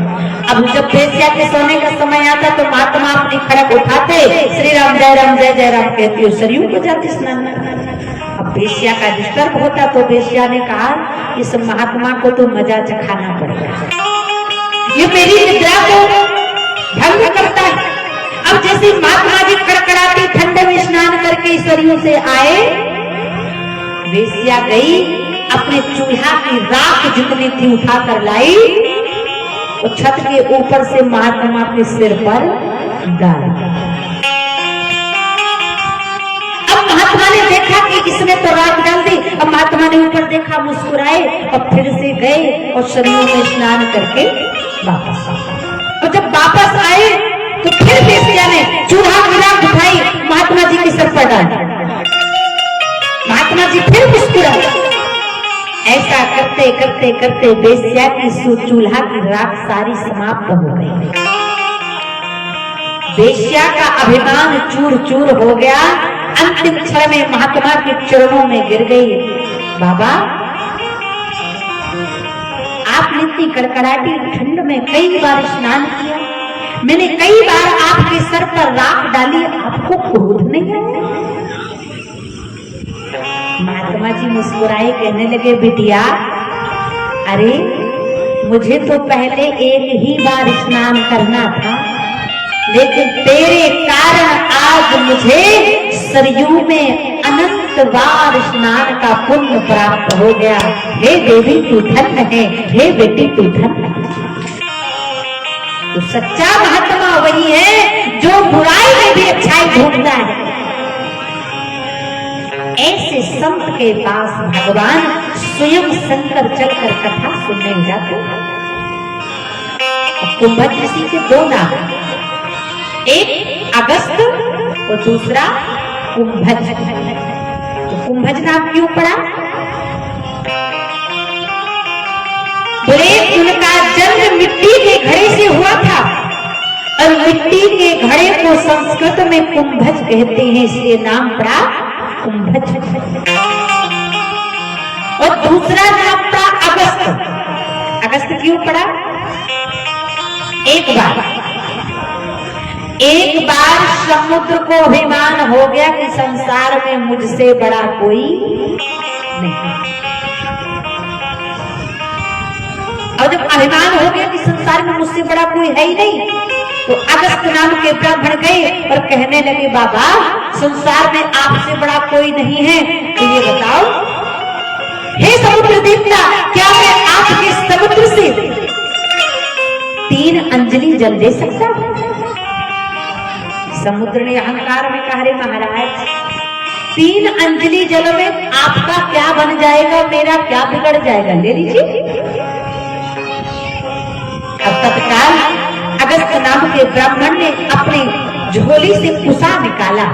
अब जब वेश्या के सोने का समय आता तो महात्मा अपनी खड़क उठाते, श्री राम जय जय राम कहती, सरयू को जाते स्नान। अब वेश्या का डिस्टर्ब होता तो वेश्या ने कहा, इस महात्मा को तो मजा चखाना पड़ेगा, ये मेरी निद्रा को भंग करता है। अब जैसे महात्मा जी कड़कड़ाती ठंड में स्नान करके सरयू से आए, वेश्या गई, अपने चूल्हा की राख जितनी थी उठाकर लाई और छत के ऊपर से महात्मा के सिर पर डाल। अब महात्मा ने देखा कि इसने तो राख डाल दी। अब महात्मा ने ऊपर देखा, मुस्कुराए और फिर से गए और सरयू में स्नान करके वापस आए। और जब वापस आए तो फिर वेश्या ने चूल्हा की राख उठाई, महात्मा जी के सिर पर डाल। महात्मा जी फिर मुस्कुराए। ऐसा करते करते करते वेश्या की चूल्हा की राख सारी समाप्त हो गई। वेश्या का अभिमान चूर चूर हो गया। अंतिम क्षण में महात्मा के चरणों में गिर गई। बाबा, आपने इतनी कड़कड़ाती ठंड में कई बार स्नान किया, मैंने कई बार आपके सर पर राख डाली, आपको क्रोध नहीं आया? महात्मा जी मुस्कुराए, कहने लगे बिटिया, अरे मुझे तो पहले एक ही बार स्नान करना था, लेकिन तेरे कारण आज मुझे सरयू में अनंत बार स्नान का पुण्य प्राप्त हो गया। हे देवी तू धन्य है, हे बेटी तू धन्य है। तो सच्चा महात्मा वही है जो बुराई में भी अच्छाई ढूंढता है। ऐसे संत के पास भगवान स्वयं शंकर चलकर कथा सुनने जाते। कुंभज ऋषि के दो नाम, एक अगस्त और दूसरा कुंभज। तो कुंभज नाम क्यों पड़ा? बोले उनका जन्म मिट्टी के घड़े से हुआ था और मिट्टी के घड़े को संस्कृत में कुंभज कहते हैं, इसलिए नाम पड़ा कुंभज। और दूसरा नाम पड़ा अगस्त। अगस्त क्यों पड़ा? एक बार समुद्र को अभिमान हो गया कि संसार में मुझसे बड़ा कोई नहीं। और जब अभिमान हो गया कि संसार में मुझसे बड़ा कोई है ही नहीं, तो अगस्त नाम के ब्राह्मण गए और कहने लगे, बाबा संसार में आपसे बड़ा कोई नहीं है, तो ये बताओ, हे समुद्र देवता, क्या मैं आपके समुद्र से 3 अंजलि जल दे सकता हूं? समुद्र ने अहंकार में कहा, रे महाराज 3 अंजलि जल में आपका क्या बन जाएगा, मेरा क्या बिगड़ जाएगा, ले लीजिए। अब तत्काल अगस्त नाम के ब्राह्मण ने अपनी झोली से कुसा निकाला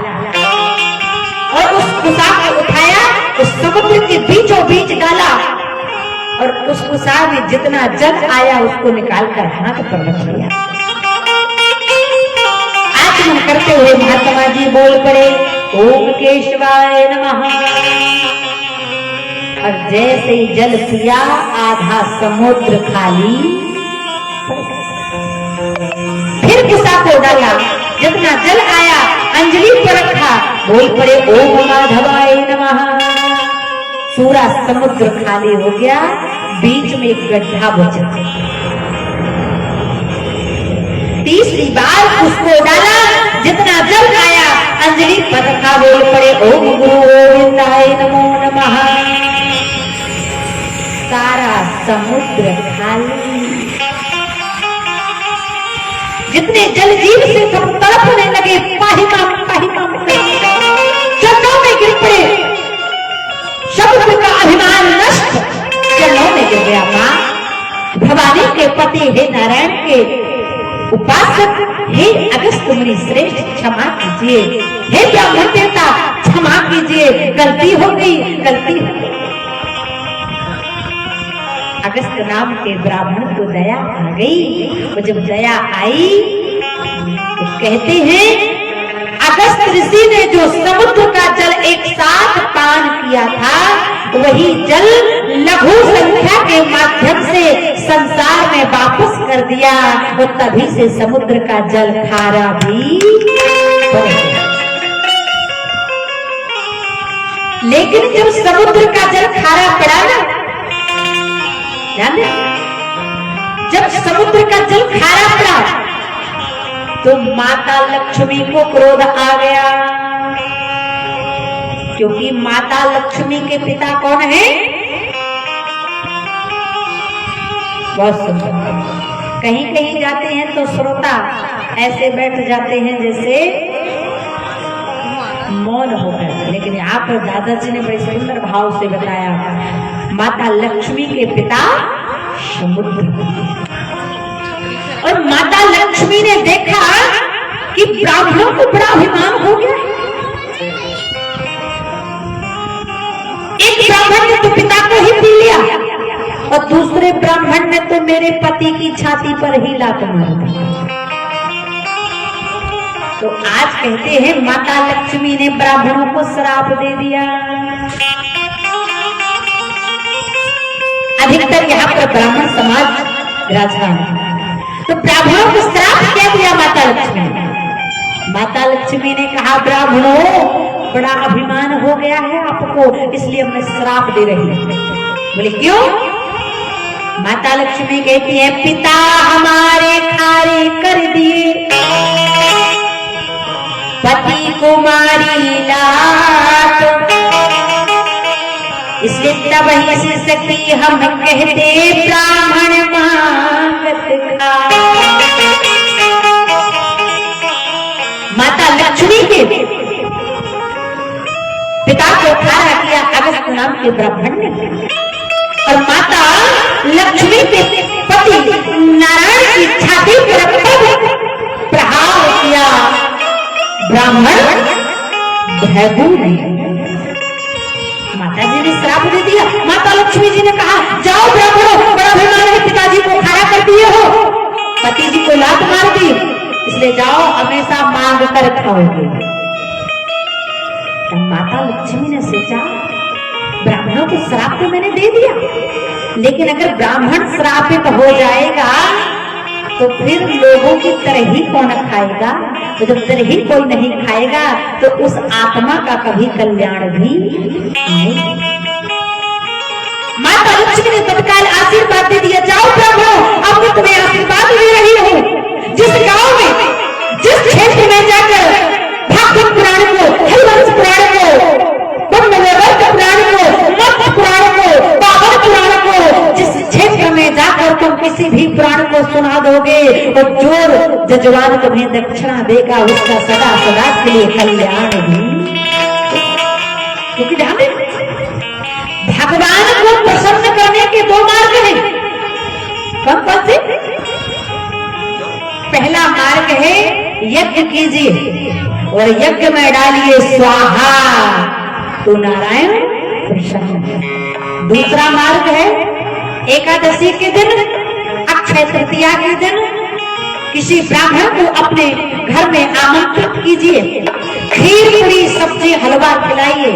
और उस कुसा को उठाया, उस समुद्र के बीचों बीच डाला और उस कुसा में जितना जल आया उसको निकालकर हाथ पर रख लिया। आचमन करते हुए महात्मा जी बोल पड़े, ओम केशवाय नमः। और जैसे ही जल पिया, आधा समुद्र खाली। फिर कुसा को डाला, जितना जल आया अंजलि पर रखा, बोल पड़े ओम माधवाय नमः। पूरा समुद्र खाली हो गया, बीच में एक गड्ढा बचा। तीसरी बार उसको डाला, जितना जल आया अंजलि पर रखा, बोल पड़े ओम गुरु गोविंदाय नमो नमः। सारा समुद्र खाली। जितने जल जीव से सब तड़पने लगे, पाहिमा चरणों में गिर पड़े। समुद्र का अभिमान नष्ट चरणों में गिर गया। मां भवानी के पति, हे नारायण के उपासक, हे अगस्त मुनि श्रेष्ठ, क्षमा कीजिए। हे ब्राह्मण देवता, क्षमा कीजिए, गलती हो गई, गलती हो गई। अगस्त नाम के ब्राह्मण को दया आ गई। और जब दया आई तो कहते हैं, अगस्त ऋषि ने जो समुद्र का जल एक साथ पान किया था, वही जल लघु संख्या के माध्यम से संसार में वापस कर दिया। और तभी से समुद्र का जल खारा भी बन गया। लेकिन जब समुद्र का जल खारा पड़ा ना, जब समुद्र का जल खारा पड़ा तो माता लक्ष्मी को क्रोध आ गया, क्योंकि माता लक्ष्मी के पिता कौन है? बहुत सुंदर। कहीं कहीं जाते हैं तो श्रोता ऐसे बैठ जाते हैं जैसे मौन हो गए, लेकिन यहाँ पर दादाजी ने बड़े सुंदर भाव से बताया, माता लक्ष्मी के पिता समुद्र। और माता लक्ष्मी ने देखा कि ब्राह्मणों को बड़ा अभिमान हो गया। एक ब्राह्मण ने तो पिता को ही पी लिया और दूसरे ब्राह्मण ने तो मेरे पति की छाती पर ही लात मार दी। तो आज कहते हैं माता लक्ष्मी ने ब्राह्मणों को श्राप दे दिया। अधिकतर यहाँ पर ब्राह्मण समाज विराजमान है, तो ब्राह्मणों को श्राप क्या दिया माता लक्ष्मी ने? माता लक्ष्मी ने कहा, ब्राह्मणों बड़ा अभिमान हो गया है आपको, इसलिए मैं श्राप दे रही हूं। बोले क्यों? माता लक्ष्मी कहती है पिता हमारे खारे कर दिए, पति कुमारी लात, इसलिए तब ही से सखी हम कहते ब्राह्मण मांगत खा। माता लक्ष्मी के पिता को खारा किया अगस्त नाम के ब्राह्मण ने, और माता लक्ष्मी के पति नारायण की छाती पर प्रहार किया ब्राह्मण भैभू ने। माता जी ने श्राप दे दिया। माता लक्ष्मी जी ने कहा जाओ ब्राह्मणों, बड़ा अभिमान है, पिताजी को खारा कर दिए हो, पति जी को लात मार दी, इसलिए जाओ हमेशा मांग कर खाओगे। तब माता लक्ष्मी ने सोचा ब्राह्मणों को श्राप तो मैंने दे दिया, लेकिन अगर ब्राह्मण श्रापित हो जाएगा तो फिर लोगों की तरह ही कौन खाएगा? तो जब तरह ही कोई नहीं खाएगा तो उस आत्मा का कभी कल्याण भी नहीं। माता लक्ष्मी ने तत्काल आशीर्वाद दे दिया, जाओ ब्राह्मणों, अब मैं तुम्हें आशीर्वाद दे रही हूँ। जिस गांव में, जिस क्षेत्र में जाकर भागवत पुराण को, हरिवंश पुराण को, ब्रह्मवैवर्त पुराण को, मत्स्य पुराण को, बाबर पुराण को, जिस क्षेत्र में जाकर तुम किसी भी पुराण को सुना दोगे और जो जजवान तुम्हें दक्षिणा देगा उसका सदा सदा के लिए कल्याण भी। क्योंकि ध्यान दें, भगवान को प्रसन्न करने के दो मार्ग हैं। कौन कौन से? पहला मार्ग है यज्ञ कीजिए और यज्ञ में डालिए स्वाहा तो नारायण प्रसन्न है। दूसरा मार्ग है एकादशी के दिन, अक्षय तृतीया के दिन किसी ब्राह्मण को अपने घर में आमंत्रित कीजिए, खीर पूरी सब्जी हलवा खिलाइए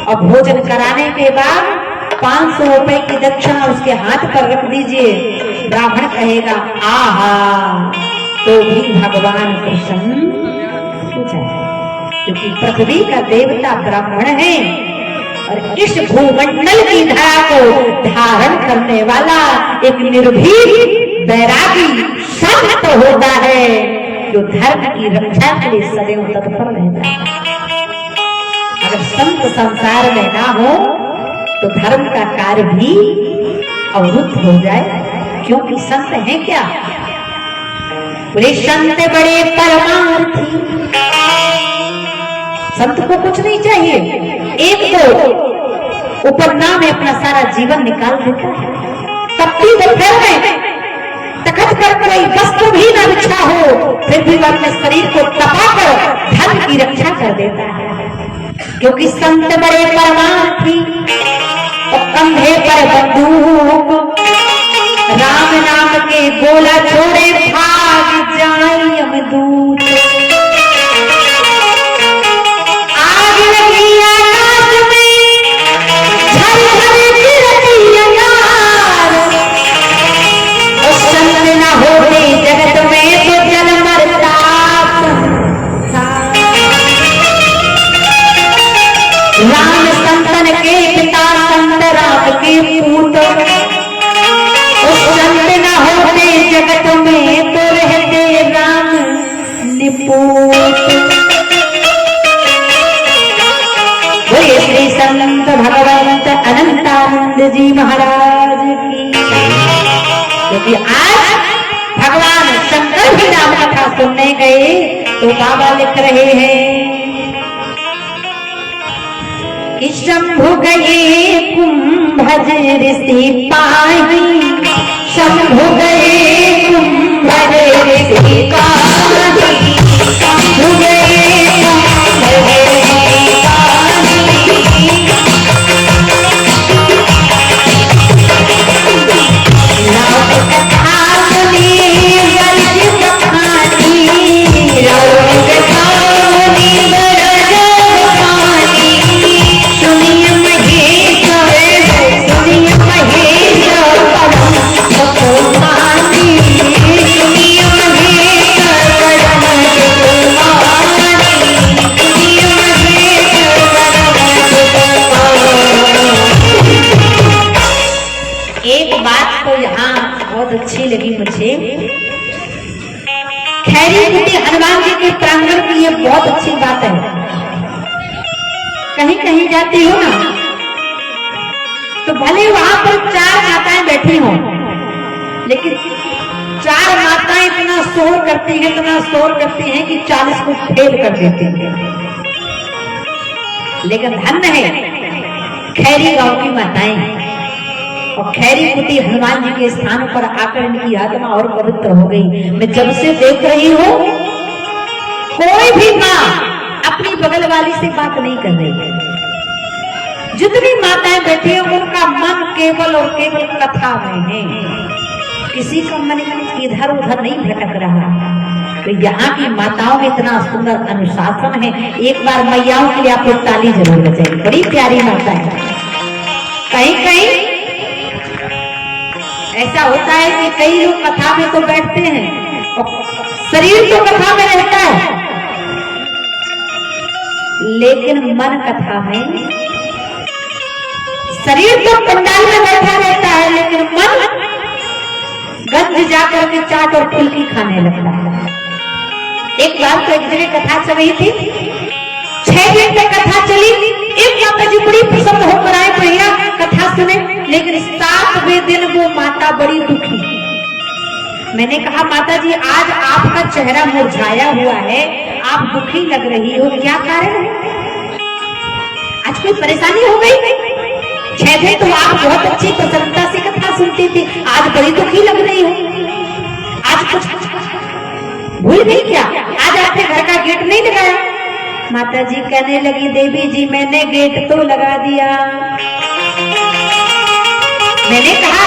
और भोजन कराने के बाद 500 रुपए की दक्षिणा उसके हाथ पर रख दीजिए। ब्राह्मण कहेगा आहा, तो भी भगवान प्रसन्न हो जाए, क्योंकि पृथ्वी का देवता ब्राह्मण है और इस भूमंडल की धरा को धारण करने वाला एक निर्भीक बैरागी संत होता है, जो धर्म की रक्षा के लिए सदैव तत्पर रहता है। अगर संत संसार में ना हो तो धर्म का कार्य भी अवरुद्ध हो जाए, क्योंकि संत है क्या? बोले संत बड़े परमार्थी। संत को कुछ नहीं चाहिए, एक तो उपन्ना में अपना सारा जीवन निकाल देता है, तपती दोपहर में तखत पर कोई वस्त्र भी न बिछा हो फिर भी वह अपने शरीर को तपाकर धर्म की रक्षा कर देता है, क्योंकि संत बड़े परमार्थी। और कंधे पर बंदूक, राम नाम के गोला छोड़े भाग जाए यमदूत। आग लगी आकाश में, झरझर गिरती अंगार, और संत न होते जगत में तो जल मरता संसार। राम संतन के पिता, संत राम के पूत, संत न होते जगत में तो रहते राम निपूत। बोलिए श्री संत भगवंत अनंतानंद जी महाराज की। क्योंकि आज भगवान शंकर की राम कथा सुनने गए तो बाबा लिख रहे हैं कि शंभु गए कुंभज ऋषि पाही, शंभु गए कुंभज ऋषि पाही, शंभु गए कुंभज ऋषि पाही। राम कथा सुनी गरज बखानी, राम कथा सुनी गरज बखानी, सुनिए महेश, सुनिए महेश परम भगवान खैरी कुटी हनुमान जी के प्रांगण की ये बहुत अच्छी बात है। कहीं कहीं जाती हो ना तो भले वहां पर 4 माताएं बैठी हों, लेकिन 4 माताएं इतना शोर करती हैं, इतना शोर करती हैं कि 40 को फेल कर देती हैं। लेकिन धन्य है खैरी गांव की माताएं, और खैरी कुटी हनुमान जी के स्थान पर आकर इनकी आत्मा और पवित्र हो गई। मैं जब से देख रही हूं कोई भी माँ अपनी बगल वाली से बात नहीं कर रही है। जितनी माताएं बैठी हैं उनका मन केवल और केवल कथा में है, किसी का मन इधर उधर नहीं भटक रहा। तो यहाँ की माताओं में इतना सुंदर अनुशासन है। एक बार मैयाओं के लिए आपको ताली जरूर बजाइए, बड़ी प्यारी माता है। कहीं कहीं ऐसा होता है कि कई लोग कथा में तो बैठते हैं और शरीर तो कथा में रहता है, लेकिन मन कथा में, शरीर तो पंडाल में बैठा रहता है लेकिन मन गंज जाकर के चाट और फुल्की खाने लगता है। एक बार तो एक जगह कथा चल रही थी, 6 दिन तक कथा चली। एक माता जी बड़ी प्रसन्न होकर आए भैया कथा सुने, लेकिन 7वें दिन वो माता बड़ी दुखी। मैंने कहा माता जी आज आपका चेहरा मुरझाया हुआ है, आप दुखी लग रही हो, क्या कारण है? आज कोई परेशानी हो गई? 6 दिन तो आप बहुत अच्छी प्रसन्नता से कथा सुनती थी, आज बड़ी दुखी लग रही हो। आज कुछ भूल गई क्या? आज आपने घर का गेट नहीं लगाया? माता जी कहने लगी देवी जी मैंने गेट तो लगा दिया। मैंने कहा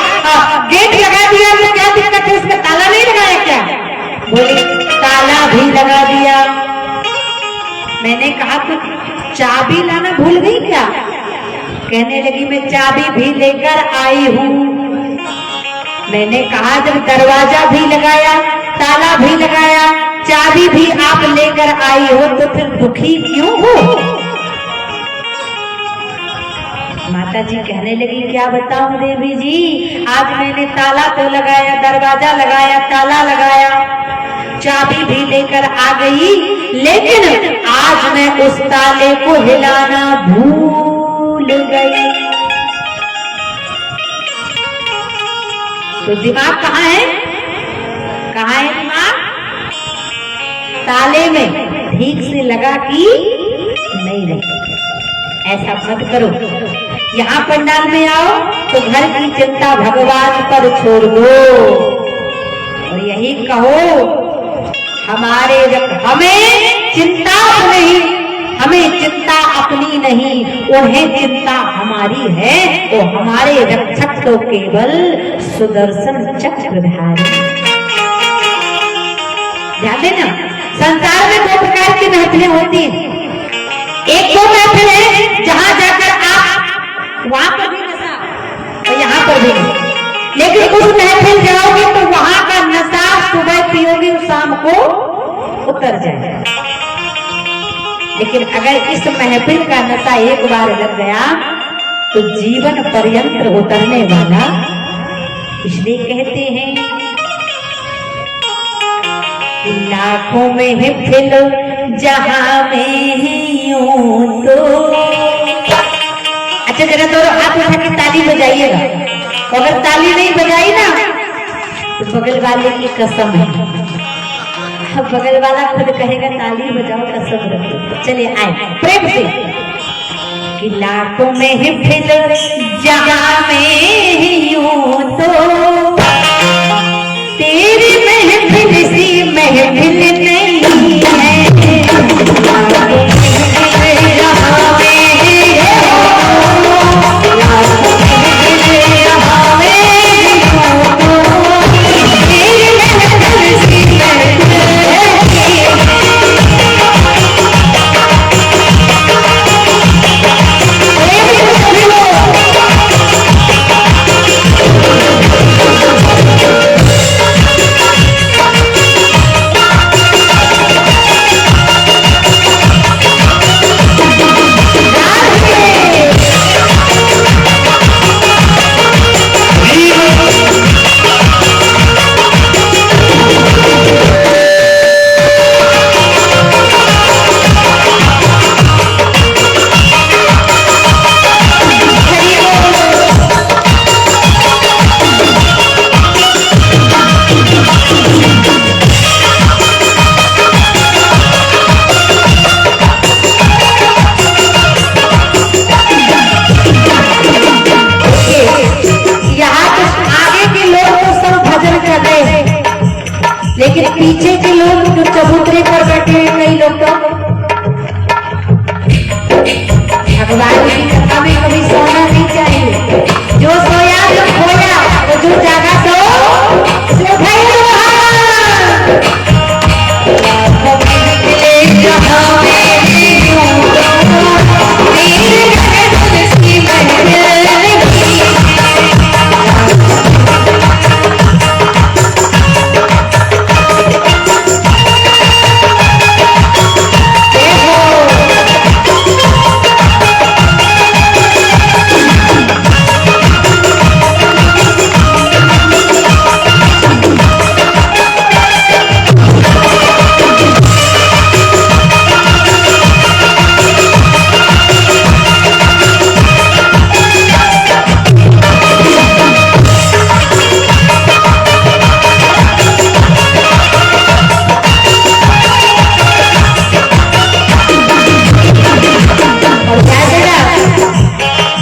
गेट लगा दिया तो क्या दिक्कत है, उसमें ताला नहीं लगाया क्या? बोले ताला भी लगा दिया। मैंने कहा तो चाबी लाना भूल गई क्या? कहने लगी मैं चाबी भी लेकर आई हूँ। मैंने कहा जब दरवाजा भी लगाया, ताला भी लगाया, चाबी भी आप लेकर आई हो तो फिर दुखी क्यों हो? माता जी कहने लगी क्या बताऊं देवी जी, आज मैंने ताला तो लगाया, दरवाजा लगाया, ताला लगाया, चाबी भी लेकर आ गई, लेकिन आज मैं उस ताले को हिलाना भूल गई। तो दिमाग कहाँ है? कहाँ है दिमाग? ताले में ठीक से लगा कि नहीं रही। ऐसा मत करो। यहाँ पंडाल में आओ तो घर की चिंता भगवान पर छोड़ दो और यही कहो हमें चिंता नहीं, हमें चिंता अपनी नहीं, उन्हें चिंता हमारी है। वो हमारे रक्षक तो केवल सुदर्शन चक्रधारी। ध्यान देना, संसार में 2 प्रकार की महफिलें होती हैं। एक तो महफिल है जहां जाकर आप वहां पर भी नशा और यहाँ पर भी नहीं, लेकिन उस महफिल जाओगे तो वहां का नशा सुबह पियोगे शाम को उतर जाएगा। लेकिन अगर इस महफिल का नशा एक बार लग गया तो जीवन पर्यंत उतरने वाला। इसलिए कहते हैं लाखों में है फिल जहां में यूं तो। अच्छा जरा दोनों हाथ उठा के ताली बजाइएगा, अगर ताली नहीं बजाई ना तो बगल वाले की कसम है। बगल वाला खुद कहेगा ताली बजाओ कसम रखो। चलिए आए प्रेम से कि लाखों में है फिल जहां में यूं तो, तेरी महफिल सी महफिल नहीं है। पीछे के लोग जो चबूतरे पर बैठे हैं, कई लोग तो भगवान की कथा में कभी सोना नहीं चाहिए। जो सोया जो खोया, तो जो जागा सो उठाई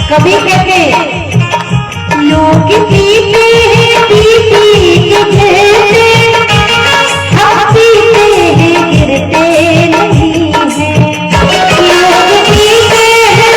कभी कहते लोग पीते हैं पीती के गिरते, हम पीते हैं गिरते नहीं हैं। लोग पीते हैं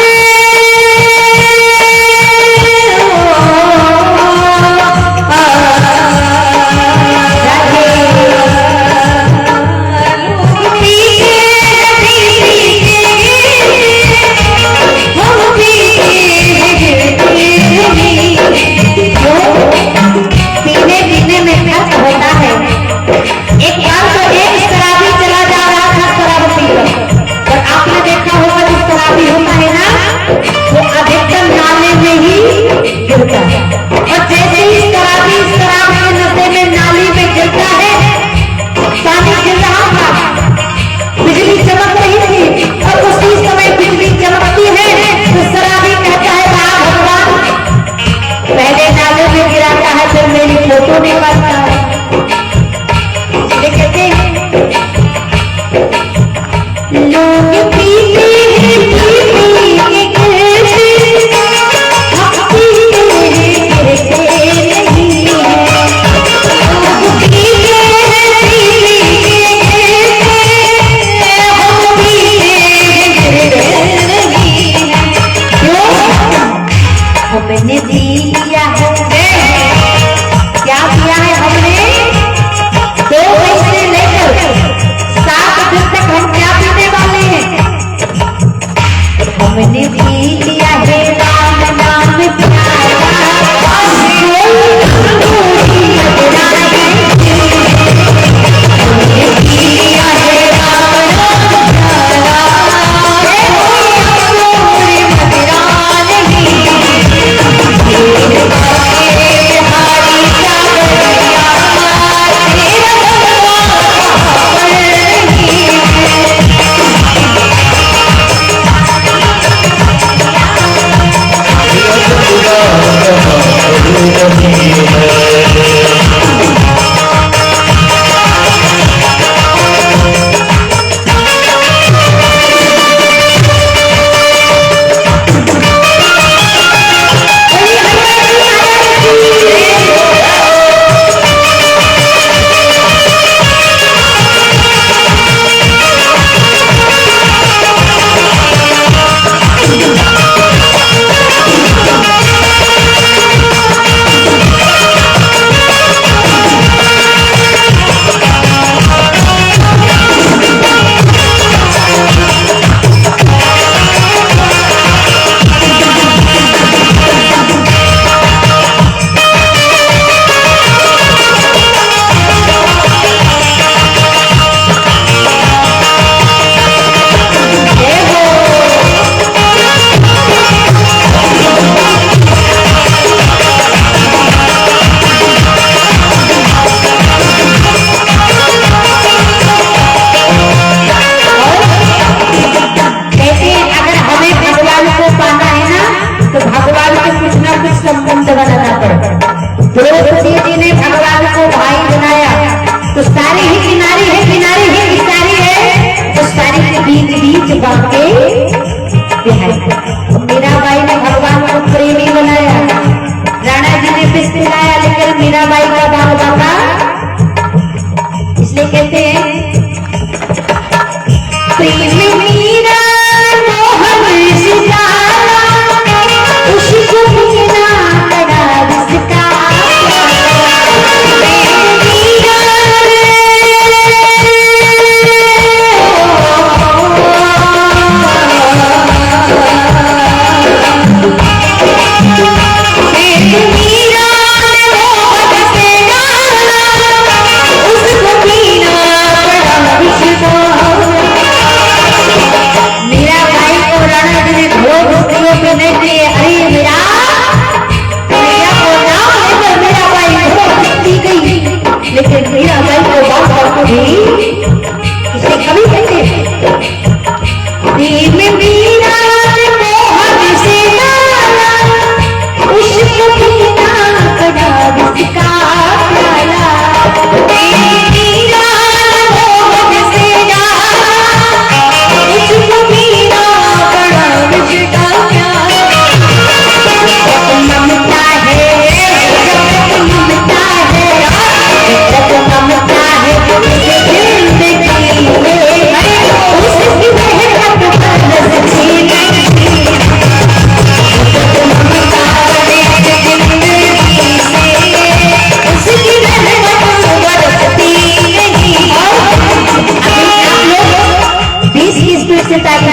फोटो नहीं बनता है। कहते लोग पीते हैं पीते के गिरते, हम पीते हैं गिरते नहीं हैं। लोग पीते हैं पीते के गिरते, हम पीते हैं गिरते नहीं हैं। क्यों? हमने दिया है, क्या किया है हमने? 2 पैसे लेकर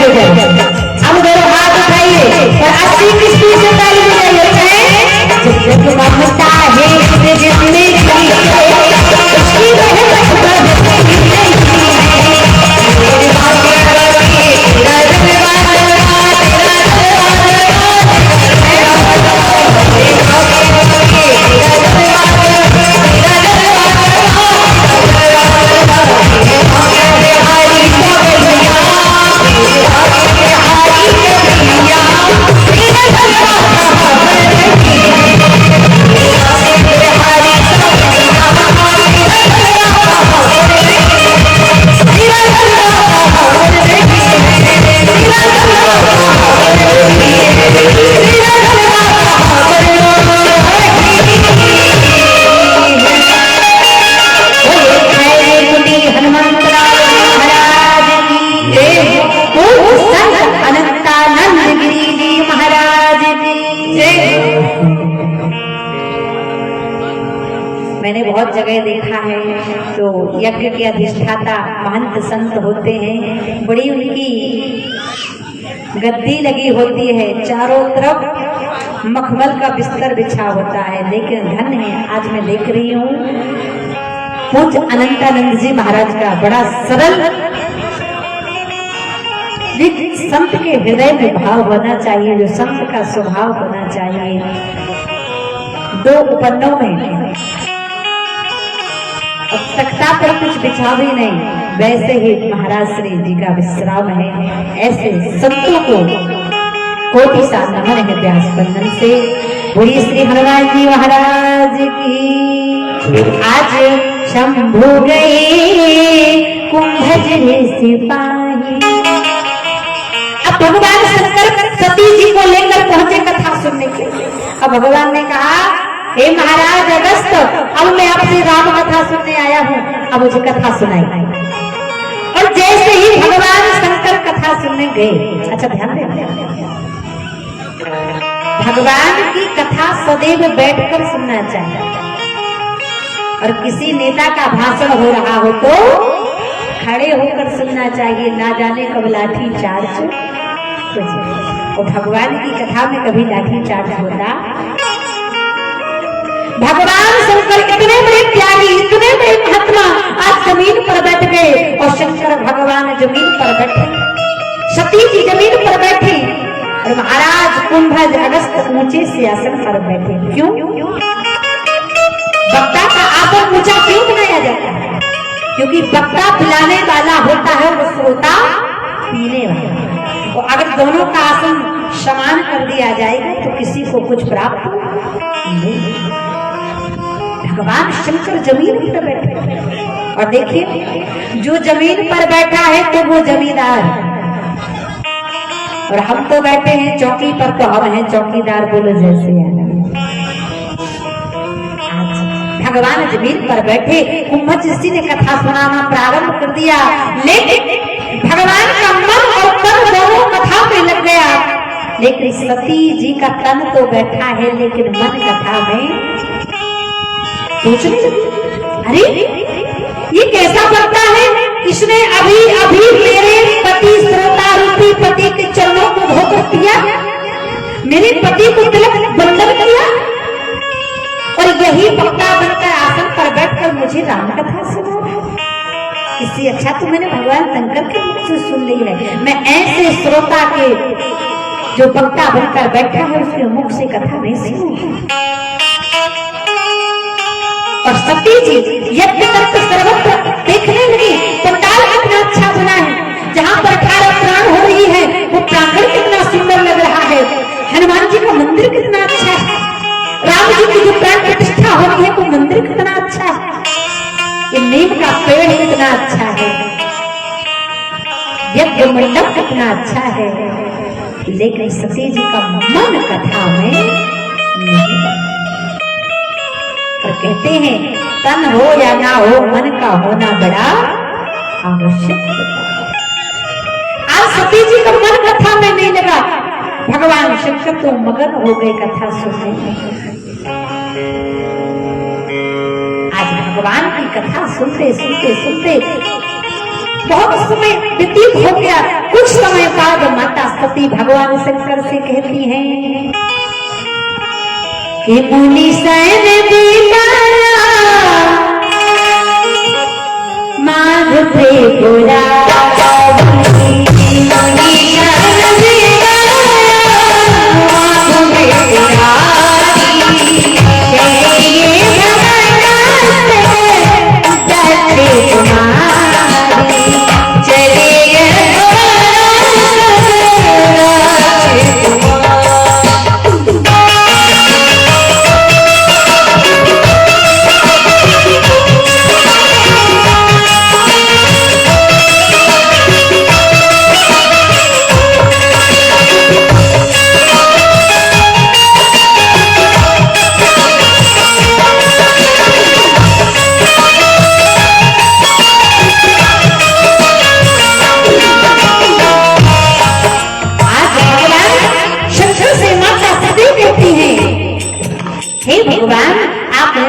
हो जाए। अब दोनों हाथ उठाइए और 80 किस्ती से ताली बजाइए। जब तक ममता है जिसने की उसकी रहमत बरसती मैंने बहुत जगह देखा है तो यज्ञ के अधिष्ठाता महंत संत होते हैं, बड़ी उनकी गद्दी लगी होती है, चारों तरफ मखमल का बिस्तर बिछा होता है, लेकिन धन है आज मैं देख रही हूँ पूज्य अनंतानंद जी महाराज का बड़ा सरल संत के हृदय में भाव होना चाहिए, जो संत का स्वभाव होना चाहिए। दो उपन्नों में तख्ता पर कुछ बिछा भी नहीं, वैसे ही महाराज श्री जी का विश्राम है। ऐसे संतों को कोटि सा नमन है व्यास बंधन से। बोलिए श्री हनुमान जी महाराज की। आज शंभु गए कुंभज सिपाही। अब भगवान शंकर सती जी को लेकर पहुंचे कथा सुनने के लिए। अब भगवान ने कहा हे महाराज अगस्त, अब मैं आपसे राम कथा सुनने आया हूँ, अब मुझे कथा सुनाई। और जैसे ही भगवान शंकर कथा सुनने गए, अच्छा ध्यान दें, भगवान की कथा सदैव बैठकर सुनना चाहिए। और किसी नेता का भाषण हो रहा हो तो खड़े होकर सुनना चाहिए, ना जाने कब लाठी चार्ज। और भगवान की कथा में कभी लाठी चार्ज होता। भगवान शंकर इतने बड़े त्यागी, इतने बड़े महात्मा आज जमीन पर बैठ गए। और शंकर भगवान जमीन पर बैठे, सती जी जमीन पर बैठी और महाराज कुंभज अगस्त ऊंचे सिंहासन पर बैठे। क्यों? वक्ता का आसन ऊंचा क्यों बनाया जाता है? क्योंकि वक्ता पिलाने वाला होता है, वो श्रोता पीने वाला। और अगर दोनों का आसन समान कर दिया जाएगा तो किसी को कुछ प्राप्त नहीं। भगवान शंकर जमीन पर बैठे और देखिए जो जमीन पर बैठा है तो वो जमींदार, और हम तो बैठे हैं चौकी पर, तो हम हैं चौकीदार। बोलो जैसे भगवान जमीन पर बैठे, कुंभज ऋषि ने कथा सुनाना प्रारंभ कर दिया, लेकिन भगवान का मन और तन दोनों कथा में लग गया। लेकिन सती जी का तन तो बैठा है, लेकिन मन कथा में सोचने लगी, अरे ये कैसा करता है, इसने अभी अभी मेरे पति श्रोता रूपी पति के चरणों को धोकर किया, मेरे पति को तिलक बंधन किया, और यही वक्ता बनकर आसन पर बैठकर मुझे राम कथा सुना। इससे अच्छा तो मैंने भगवान शंकर के मुख से सुन ली है। मैं ऐसे श्रोता के जो वक्ता बनकर बैठा है उसके मुख से कथा नहीं सुनूंगी। और सती जी यज्ञ करते सर्वत्र देखने लगी, पंडाल कितना अच्छा बना है, जहाँ पर 18 प्राण हो रही है वो प्रांगण कितना सुंदर लग रहा है, हनुमान जी का मंदिर कितना अच्छा है, राम जी की जो प्राण प्रतिष्ठा हो रही है वो मंदिर कितना अच्छा है, ये नीम का पेड़ कितना अच्छा है, यज्ञ मंडप कितना अच्छा है। लेकिन सती जी का मन कथा में नहीं। और कहते हैं तन हो या ना हो, मन का होना बड़ा आवश्यक होता है। आज सती जी का मन कथा में नहीं लगा, भगवान शंकर तो मगन हो गए कथा सुनने में। आज भगवान की कथा सुनते सुनते सुनते बहुत समय व्यतीत हो गया। कुछ समय बाद माता सती भगवान शंकर से कहती हैं कि मुनि सैन माघ से बुरा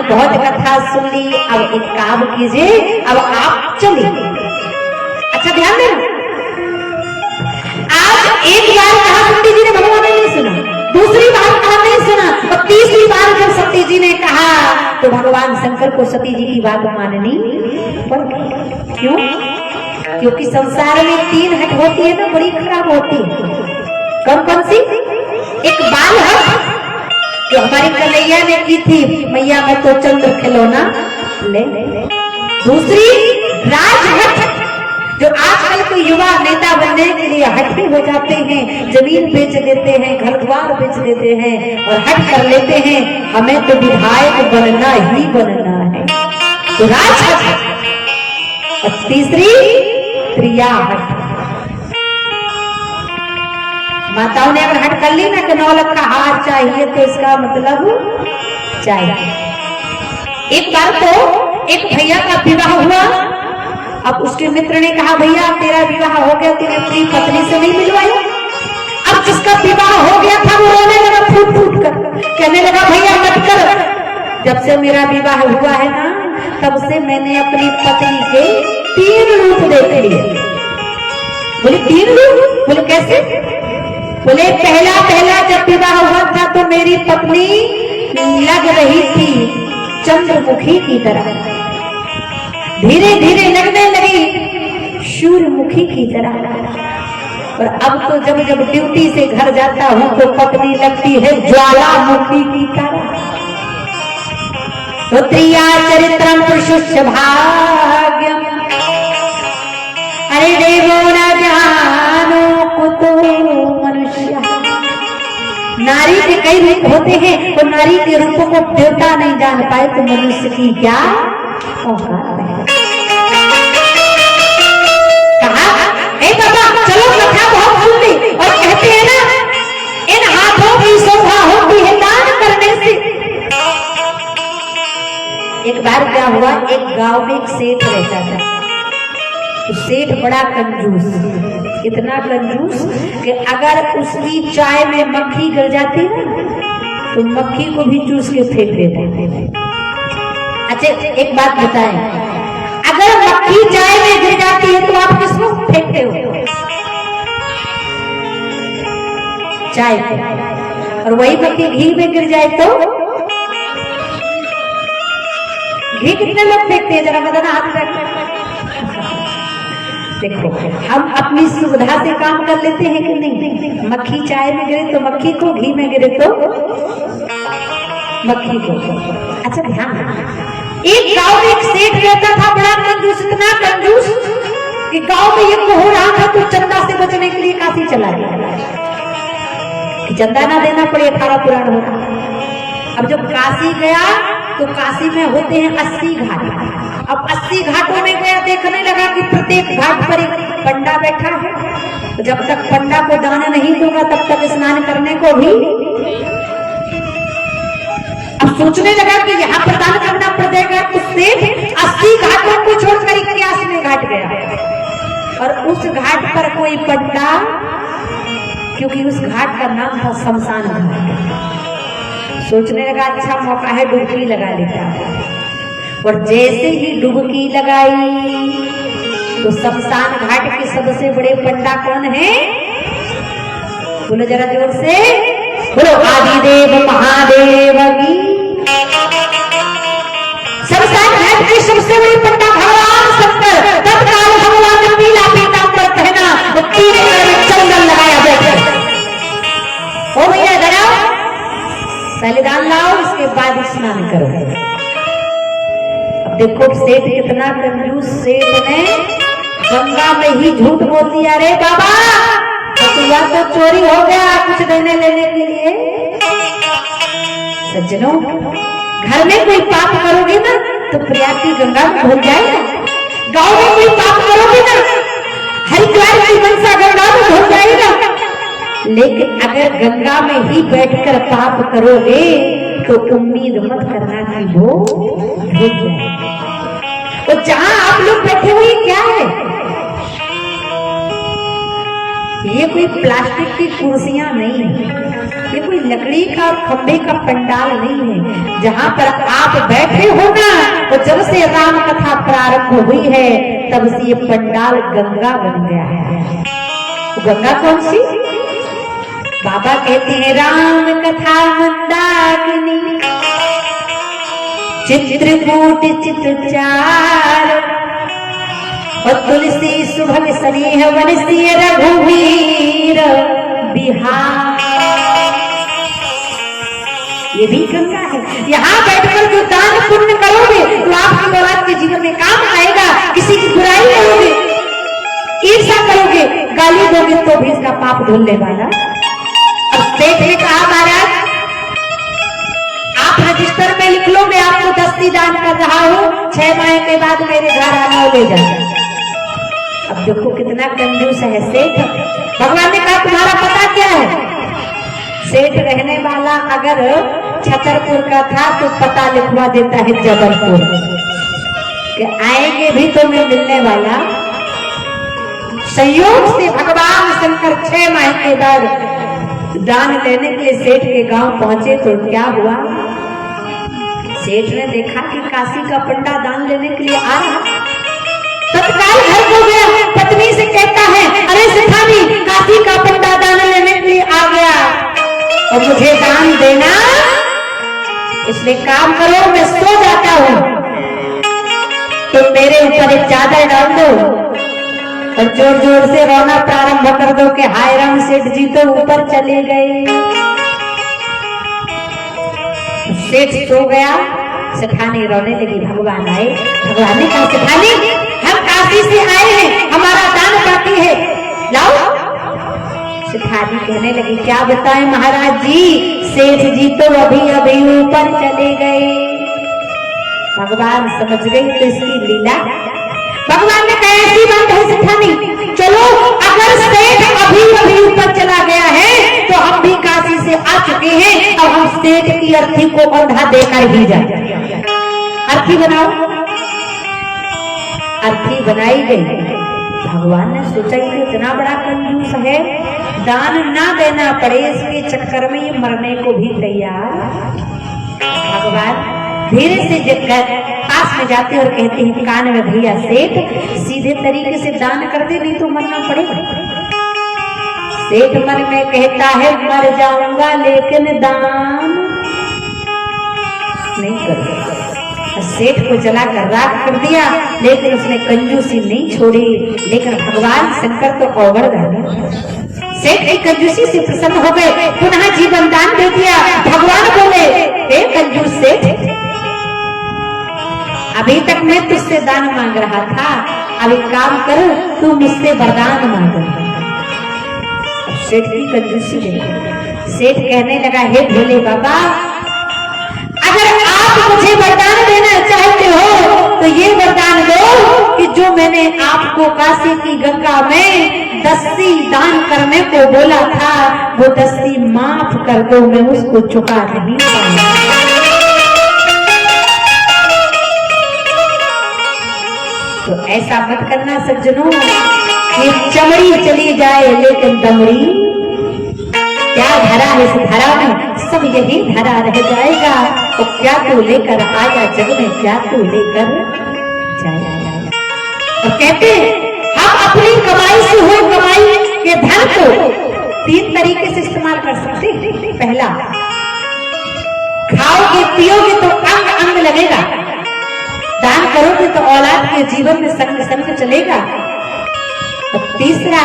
बहुत कथा सुन ली, अब एक काम कीजिए, अब आप चलिए। अच्छा ध्यान देना, आज एक बार कहा सती जी ने, भगवान ने नहीं सुना, दूसरी बार कहा नहीं सुना, और तीसरी बार जब सती जी ने कहा तो भगवान शंकर को सती जी की बात माननी पड़ गई। क्यों? क्योंकि संसार में 3 हट होती है ना, बड़ी खराब होती है। कौन कौन सी? एक बाल हट जो हमारी कन्हैया ने की थी, मैया मैं तो चंद्र खिलौना ले। दूसरी राजहट, जो आजकल के युवा नेता बनने के लिए हठी हो जाते हैं, जमीन बेच देते हैं, घर द्वार बेच देते हैं और हट कर लेते हैं हमें तो विधायक बनना ही बनना है, तो राजहट। और तीसरी प्रियाहट। माताओं ने अगर हट कर ली ना कि 9 लाख का हार चाहिए, तो इसका मतलब चाहिए। एक बार तो एक भैया का विवाह हुआ, अब उसके मित्र ने कहा भैया तेरा विवाह हो गया, तूने अपनी पत्नी से नहीं मिलवाई। अब जिसका विवाह हो गया था वो रोने लगा फूट फूट कर, कहने लगा भैया मत कर, जब से मेरा विवाह हुआ है ना तब से मैंने अपनी पत्नी के 3 रूप देख लिए। बोले 3 रूप? बोले कैसे? बोले पहला जब विवाह हुआ था तो मेरी पत्नी लग रही थी चंद्रमुखी की तरह, धीरे धीरे लगने लगी सूर्यमुखी की तरह, और अब तो जब जब ड्यूटी से घर जाता हूँ तो पत्नी लगती है ज्वालामुखी की तरह। तो त्रिया चरित्रम पुरुष भाग्यम, अरे देवो न जानो कुतो मनुष्य। नारी के कई रूप होते हैं, तो नारी के रूपों को देवता नहीं जान पाए तो मनुष्य की क्या औकात है। कहा ए बाबा चलो कथा बहुत सुन ली, और कहते हैं ना इन हाथों की शोभा होती है दान करने से। एक बार क्या हुआ, एक गांव में एक सेठ रहता था। तो सेठ बड़ा कंजूस, इतना कंजूस कि अगर उसकी चाय में मक्खी गिर जाती है तो मक्खी को भी चूस के फेंक देता। अच्छा एक बात बताएं, अगर मक्खी चाय में गिर जाती है तो आप किसको फेंकते हो? चाय को। और वही मक्खी घी में गिर जाए तो घी कितने लोग फेंकते हैं? जरा बताना हाथ रख। देखो हम अपनी सुविधा से काम कर लेते हैं कि नहीं? मक्खी चाय में गिरे तो मक्खी को, घी में गिरे तो मक्खी को। अच्छा ध्यान, एक गांव में एक सेठ रहता था, बड़ा कंजूस, इतना कंजूस कि गांव में ये हो रहा था तो चंदा से बचने के लिए काशी चला गया कि चंदा ना देना पड़े, 18 पुराण होता। अब जब काशी गया तो काशी में होते हैं 80 घाट। अब 80 घाटों में गया, देखने लगा कि प्रत्येक घाट पर एक पंडा बैठा है, तो जब तक पंडा को दाना नहीं दूंगा तब तक स्नान करने को भी। अब सोचने लगा कि यहाँ पर दान करना पड़ेगा, उससे 80 घाटों को छोड़कर 81वें घाट गया, और उस घाट पर कोई पंडा, क्योंकि उस घाट का नाम था शमशान घाट। सोचने लगा अच्छा मौका है, डुबकी लगा लेता है। और जैसे ही डुबकी लगाई तो शमशान घाट के सबसे बड़े पंडा कौन है? बोलो जरा जोर से, बोलो आदिदेव महादेव की। शमशान घाट के सबसे बड़े पंडा भगवान शंकर। तत्काल भगवान ने पीला पीतांबर पहना, पीले कलर में चंदन लगाया बैठे। ओ भैया जरा पहले दान लाओ, इसके बाद स्नान करो। अब देखो सेठ कितना कंजूस। सेठ ने गंगा में ही झूठ बोल दिया। अरे बाबा तो चोरी हो गया कुछ देने लेने के लिए। सज्जनों, घर में कोई पाप करोगे ना तो प्रयाग की गंगा में धुल जाएगा। गांव में कोई पाप करोगे ना हरिद्वार की मनसा गंगा में धुल जाएगा। लेकिन अगर गंगा में ही बैठकर पाप करोगे तो उम्मीद मत करना कि वो धुल जाएगा। तो जहां आप लोग बैठे हुए क्या है? ये कोई प्लास्टिक की कुर्सियां नहीं है, ये कोई लकड़ी का खंबे का पंडाल नहीं है। जहां पर आप बैठे हो ना, तो जब से राम कथा प्रारंभ हुई है तब से ये पंडाल गंगा बन गया है। गंगा कौन सी? बाबा कहते हैं राम कथा मंदाकिनी चित्रकूट चित्रचार और तुलसी सुभग स्नेह वनसी रघुवीर बिहार। ये भी गंगा है। यहाँ बैठकर जो दान पुण्य करोगे तो आपकी औलाद के जीवन में काम आएगा। किसी की बुराई करोगे, ईर्ष्या करोगे, गाली दोगे तो भी इसका पाप धुलने वाला। अब सेठ ने कहा महाराज आप रजिस्टर में लिख लो मैं आपको 10 दान कर रहा हूँ, 6 माह के बाद मेरे घर आना ले जाना। अब देखो कितना कंजूस है सेठ। भगवान ने कहा तुम्हारा पता क्या है? सेठ रहने वाला अगर छतरपुर का था तो पता लिखवा देता है जबलपुर कि आएंगे भी तो मैं मिलने वाला। संयोग से भगवान शंकर 6 माह के बाद दान लेने के लिए सेठ के गांव पहुंचे तो क्या हुआ? सेठ ने देखा कि काशी का पंडा दान लेने के लिए आ रहा। तत्काल घर को गया, पत्नी से कहता है अरे सेठानी काशी का पंडा दान लेने के लिए आ गया और मुझे दान देना, इसलिए काम करो मैं सो जाता हूँ तो मेरे ऊपर एक चादर डाल दो और जोर जोर से रोना प्रारंभ कर दो कि हाय राम सेठ जी तो ऊपर चले गए। सेठ सो गया, सेठानी रोने लगी। भगवान आए, भगवान ने कहा सेठानी हम काशी से आए हैं, हमारा दान बाकी है, लाओ। सेठानी कहने लगी क्या बताएं महाराज जी, सेठ जी तो अभी अभी ऊपर चले गए। भगवान समझ गई तो इसकी लीला। भगवान ने कहा ऐसी बात है सेठानी, चलो अगर सेठ अभी अभी ऊपर चला गया है तो हम भी काशी से आ चुके हैं, अब हम सेठ की अर्थी को बंधा देकर ही जाए। अर्थी बनाओ। अर्थी बनाई गई। भगवान ने सोचा कि इतना बड़ा कंजूस है, दान ना देना पड़े इसके चक्कर में ये मरने को भी तैयार। भगवान धीरे से पास में जाते और कहते हैं कान में भैया सेठ सीधे तरीके से दान कर दे नहीं तो मरना पड़ेगा। सेठ मन में कहता है मर जाऊंगा लेकिन दान नहीं करूंगा। सेठ को जलाकर राख कर दिया लेकिन उसने कंजूसी नहीं छोड़ी। लेकिन भगवान शंकर तो अवड़ गए, सेठ की कंजूसी से प्रसन्न हो गए, पुनः जीवन दान दे दिया। भगवान बोले हे कंजूस सेठ, अभी तक मैं तुझसे दान मांग रहा था, अब एक काम कर तू मुझसे वरदान मांग। सेठ की कंजूसी देखो। सेठ कहने लगा हे भोले बाबा अगर आप मुझे वरदान देना चाहते हो तो ये वरदान दो कि जो मैंने आपको काशी की गंगा में 10 दान करने को बोला था वो 10 माफ कर दो, मैं उसको चुका नहीं पाऊंगा। तो ऐसा मत करना सज्जनों कि चमड़ी चली जाए लेकिन दमड़ी क्या धरा है, इस धरा में सब यही धरा रह जाएगा। तो क्या तू लेकर आया जग में, क्या तू लेकर जाएगा। और कहते लगेगा, दान करोगे तो औलाद के जीवन में संग संग चलेगा। और तीसरा,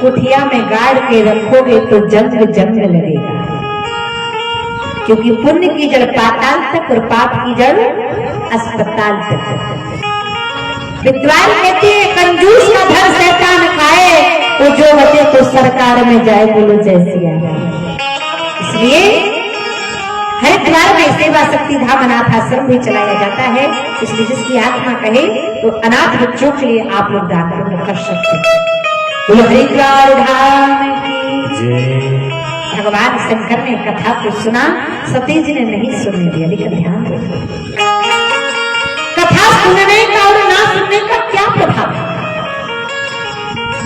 कुटिया में गाड़ के रखोगे तो जंग जंग लगेगा, क्योंकि पुण्य की जड़ पाताल तक और पाप की जड़ अस्पताल तक। विद्वान कहते हैं कंजूस का धन शैतान खाए, तो जो बचे तो सरकार में जाए, बोलो जय सिया राम। इसलिए हरिद्वार में सेवा शक्ति धाम अनाथ आश्रम भी चलाया जाता है। इसलिए जिसकी आत्मा कहे तो अनाथ बच्चों के लिए आप लोग दान कर सकते हैं। बोलो हरिद्वार धाम की जय। भगवान शंकर ने कथा को सुना, सती जी ने नहीं सुनने दिया। लेकिन ध्यान रखो, कथा सुनने का और ना सुनने का क्या प्रभाव है।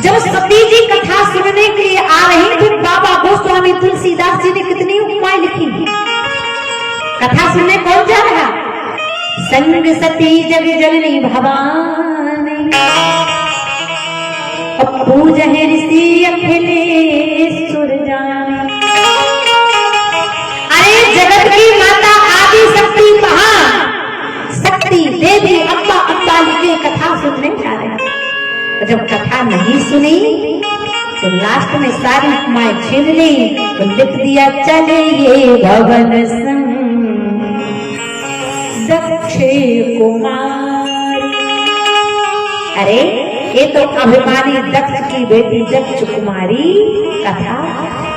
जब सती जी कथा सुनने के लिए आ रही थी, बाबा गोस्वामी तुलसीदास जी ने कितनी उपमाएं लिखी। कथा सुनने कौन जा रहा? संग सती जग जननी भवानी, पूज है ऋषि अखिलेश्वर जानी। अरे जगत की माता आदि शक्ति महान शक्ति देवी अब्बा अब्बाली की कथा सुनने जा रहे हैं। तो जब कथा नहीं सुनी तो लास्ट में सारी उपमाएं छीन ली, तो लिख दिया चले ये भवन संग दक्ष कुमारी। अरे ये तो अभिमानी दक्ष की बेटी दक्ष कुमारी कथा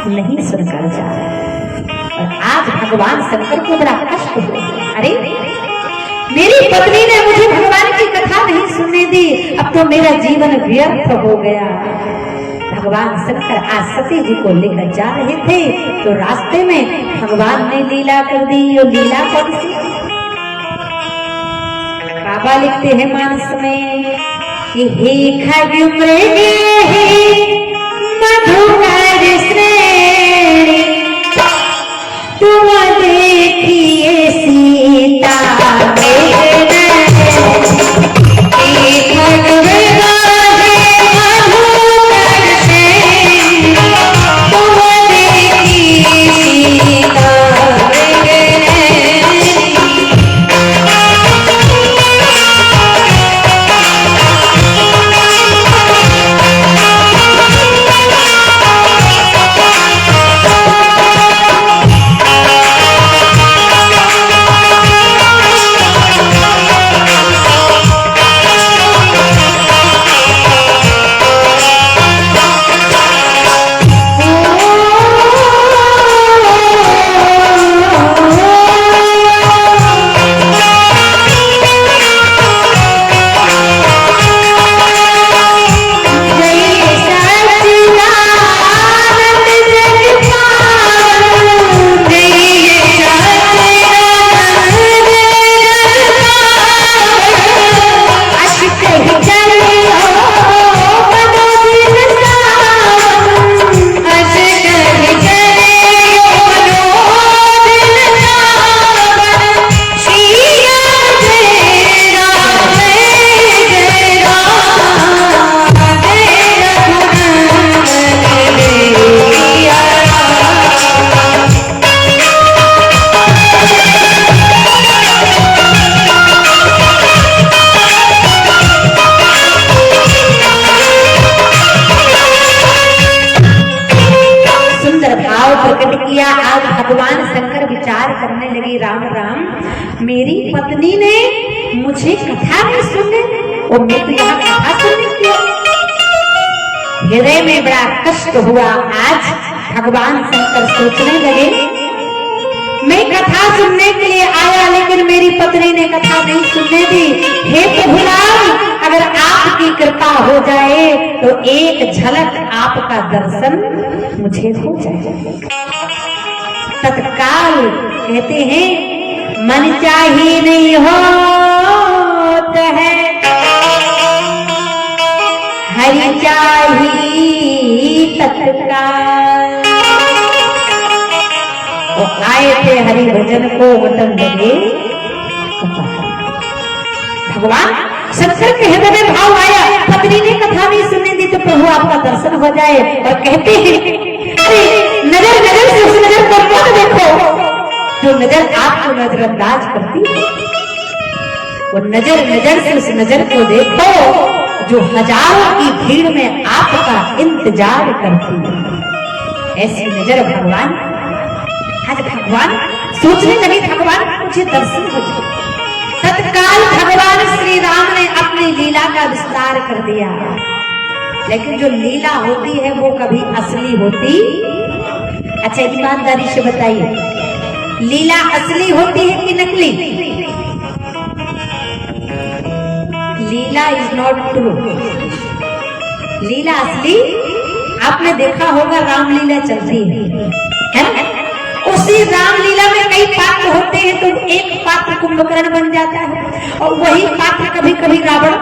नहीं सुनकर जा रही। और आज भगवान शंकर को बड़ा कष्ट हो गया। अरे मेरी पत्नी ने मुझे भगवान की कथा नहीं सुनने दी, अब तो मेरा जीवन व्यर्थ हो गया। भगवान शंकर आज सती जी को लेकर जा रहे थे, तो रास्ते में भगवान ने लीला कर दी। और लीला कौन सी? बाबा लिखते हैं मानस में कि हे खग मृगे मधुकर श्रेणी, तुम देखिए सीता भगवान शंकर विचार करने लगे, राम राम मेरी पत्नी ने मुझे कथा नहीं सुनने, और मैं तो यहाँ कथा सुनने की। हृदय में बड़ा कष्ट हुआ। आज भगवान शंकर सोचने लगे, मैं कथा सुनने के लिए आया, लेकिन मेरी पत्नी ने कथा नहीं सुनने दी। हे प्रभुलाल, अगर आपकी कृपा हो जाए तो एक झलक आपका दर्शन मुझे हो जाए। तत्काल कहते हैं मन चाहिए नहीं होता है, हरि चाहिए तत्काल। और आए थे हरि भजन को वतन लगे। भगवान शंकर के हृदय में भाव आया, पत्नी ने कथा नहीं सुनने दी तो प्रभु आपका दर्शन हो जाए। और कहते हैं अरे नजर नजर से उस नजर को मत देखो जो नजर आपको नजरअंदाज करती है, वो नजर से उस नजर को देखो जो हजारों की भीड़ में आपका इंतजार करती है। ऐसी नजर भगवान, आज भगवान सोचने लगे भगवान मुझे दर्शन हो जाए। तत्काल भगवान श्री राम ने अपनी लीला का विस्तार कर दिया। लेकिन जो लीला होती है वो कभी असली होती, अच्छा ईमानदारी से बताइए, लीला असली होती है कि नकली? लीला इज नॉट ट्रू। लीला असली, आपने देखा होगा रामलीला चलती है, उसी रामलीला में कई पात्र होते हैं, तो एक पात्र कुंभकर्ण बन जाता है और वही पात्र कभी कभी रावण,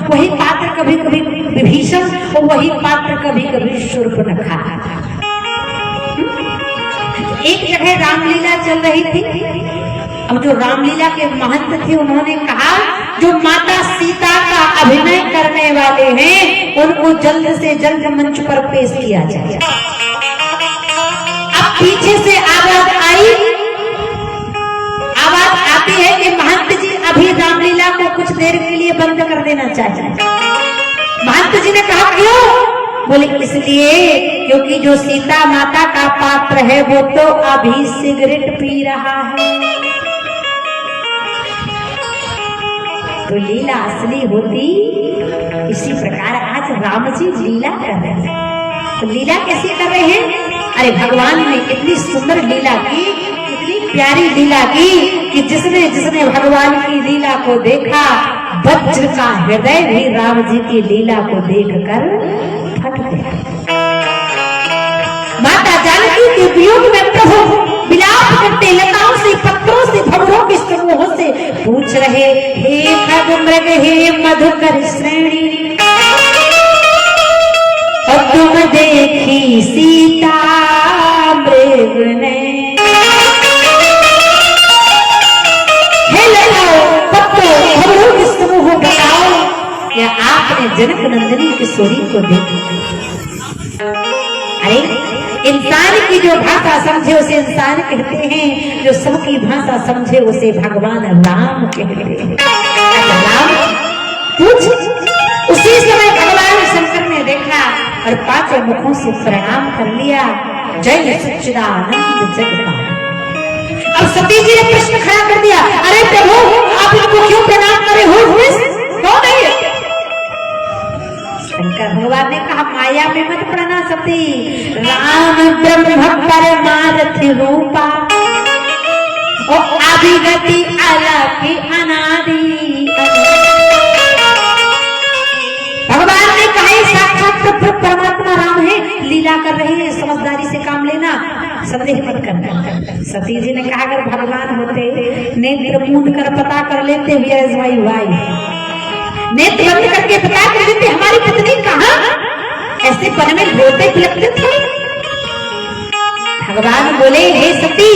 वही पात्र कभी कभी विभीषण और वही पात्र कभी कभी शूर्पणखा। एक जगह रामलीला चल रही थी। अब जो रामलीला के महंत थे उन्होंने कहा जो माता सीता का अभिनय करने वाले हैं उनको जल्द से जल्द मंच पर पेश किया जाए। अब पीछे से आवाज आई, आवाज आती है कि महंत जी अभी रामलीला को कुछ देर के लिए बंद कर देना चाहिए। महंत जी ने कहा क्यों? बोले इसलिए क्योंकि जो सीता माता का पात्र है वो तो अभी सिगरेट पी रहा है। तो लीला असली होती, इसी प्रकार आज राम जी लीला कर रहे हैं। तो लीला कैसे कर रहे हैं? अरे भगवान ने इतनी सुंदर लीला की, इतनी प्यारी लीला की कि जिसने जिसने भगवान की लीला को देखा वज्र का हृदय भी राम जी की लीला को देखकर फट गया। माता जानकी के वियोग में प्रभु विलाप करते लताओं से, पत्रों से, भंवरों के समूहों से पूछ रहे, हे खग मृग, हे मधुकर श्रेणी, और तुम देखी सीता मृग ने, हे लताओं, पत्रों, भंवरों के समूह बताओ, क्या आपने जनक नंदिनी किशोरी को देखा? अरे इंसान की जो भाषा समझे उसे इंसान कहते हैं, जो सबकी भाषा समझे उसे भगवान राम कहते हैं। राम पूछ, उसी समय भगवान शंकर ने देखा और पांचों मुखों से प्रणाम कर लिया, जय सच्चिदानंद जगन्नाथ। अब सती जी ने प्रश्न खड़ा कर दिया, अरे प्रभु आप इनको क्यों प्रणाम करे हो? कौन है? शंकर भगवान ने कहा माया में मत पड़ना सती, राम ब्रह्म परमार्थ रूपा और आदिगति अलौकिक अनादि। भगवान ने कहा साक्षात परमात्मा राम है, लीला कर रही है, समझदारी से काम लेना, संदेह मत करना। सती जी ने कहा अगर भगवान होते नेत्र मूंद कर पता कर लेते नेत्र बंद करके पता कर देते हमारी पत्नी कहाँ, ऐसे पन में रोते पिलकते थे। भगवान बोले हे सती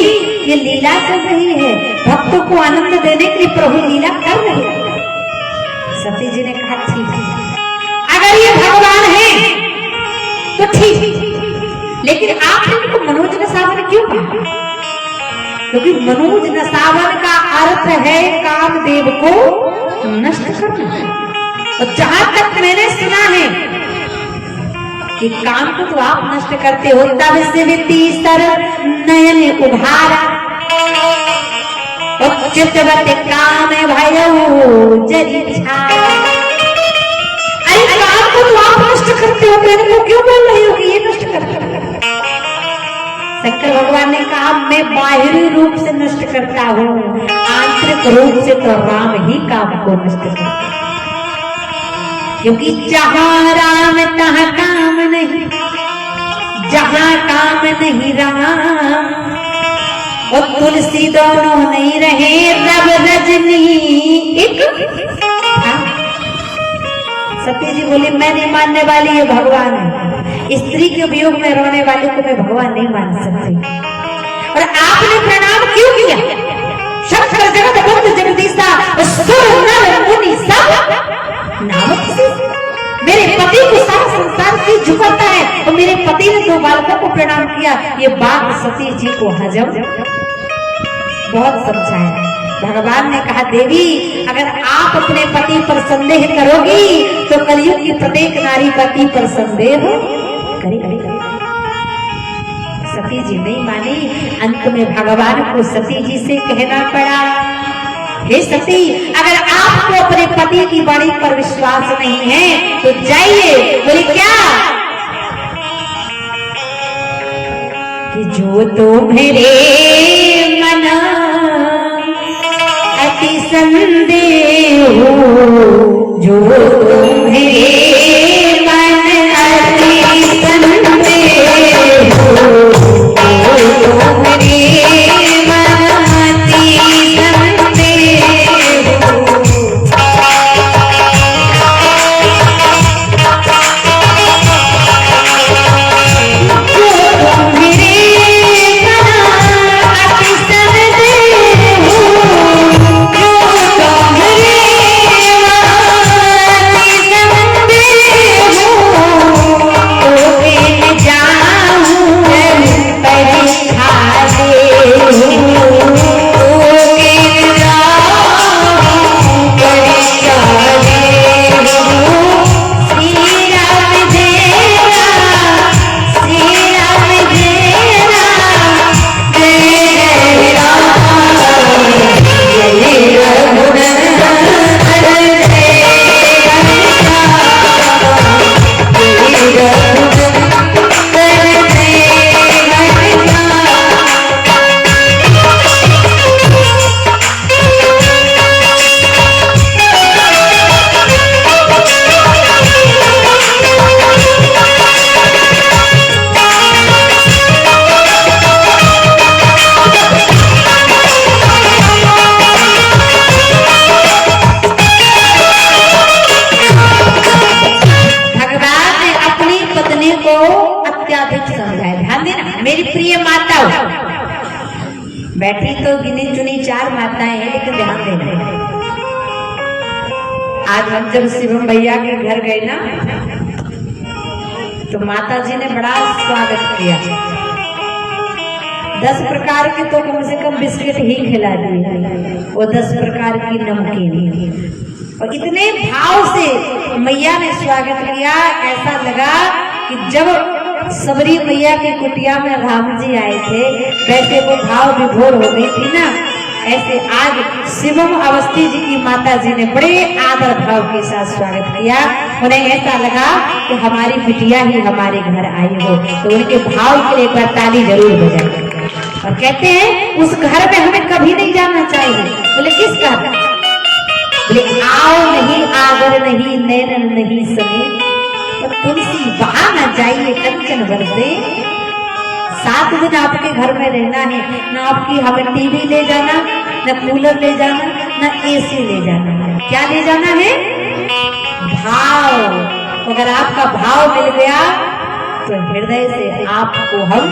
ये लीला चल रही है, भक्तों को आनंद देने के लिए प्रभु लीला कर रहे हैं। सती जी ने कहा ठीक है, अगर ये भगवान है तो ठीक, लेकिन आपने इनको मनोज नसावन क्यों कहा? क्योंकि मनोज नसावन का अर्थ है कामदेव को नष्ट करना। और जहां तक मैंने सुना है कि काम को तो आप नष्ट करते हो, तब से भी तीसर नयन उभारा और चितवत काम भयो जरी छाया। अरे काम को तो आप नष्ट करते हो, मैंने को क्यों बोल रही हो कि ये नष्ट करते हो? शंकर भगवान ने कहा मैं बाहरी रूप से नष्ट करता हूँ, आंतरिक रूप से तो राम ही काम को नष्ट करता है। क्योंकि जहाँ राम तहाँ काम नहीं, जहाँ काम नहीं राम, और तुलसी दोनों नहीं रहे रब रजनी एक। सती जी बोली मैं नहीं मानने वाली, ये भगवान है। स्त्री के वियोग में रोने वाले को मैं भगवान नहीं मान सकती। और आपने प्रणाम क्यों किया? शंकर जगत बंद जगदीशा सुर नर मुनि सब नाम से मेरे पति को सारा संसार से झुकाता है, और मेरे पति ने 2 बालकों को प्रणाम किया। ये बात सती जी को हजम बहुत समझाया। भगवान ने कहा देवी अगर आप अपने पति पर संदेह करोगी तो कलयुग की प्रत्येक नारी पति पर संदेह करेगी। सती जी नहीं मानी, अंत में भगवान को सती जी से कहना पड़ा, हे सती अगर आपको अपने पति की वाणी पर विश्वास नहीं है तो जाइए। बोली क्या? कि जो तो मेरे मन अति संदेह हो, जो तो मेरे मन अति संदेह हो, बैठी तो गिनी चुनी 4 माताएं हैं, लेकिन ध्यान देना आज हम जब शिवम भैया के घर गए ना तो माता जी ने बड़ा स्वागत किया। 10 प्रकार के तो कम से कम बिस्किट ही खिला दिए, वो 10 प्रकार की नमकीन, और इतने भाव से मैया ने स्वागत किया। ऐसा लगा कि जब सबरी मैया की कुटिया में राम जी आए थे वैसे वो भाव विभोर हो गई थी ना, ऐसे आज शिवम अवस्थी जी की माता जी ने बड़े आदर भाव के साथ स्वागत किया। उन्हें ऐसा लगा कि हमारी बिटिया ही हमारे घर आई हो, तो उनके भाव के लिए एक बार ताली जरूर बजाएं। और कहते हैं उस घर में हमें कभी नहीं जाना चाहिए। बोले किस घर? बोले आओ नहीं, आगर नहीं, नैनन नहीं सने, तुलसी वहां न जाइए कंचन बरसे। 7 दिन आपके घर में रहना है, न आपकी हमें टीवी ले जाना, न कूलर ले जाना, न एसी ले जाना है। क्या ले जाना है? भाव। अगर आपका भाव मिल गया तो हृदय से आपको हम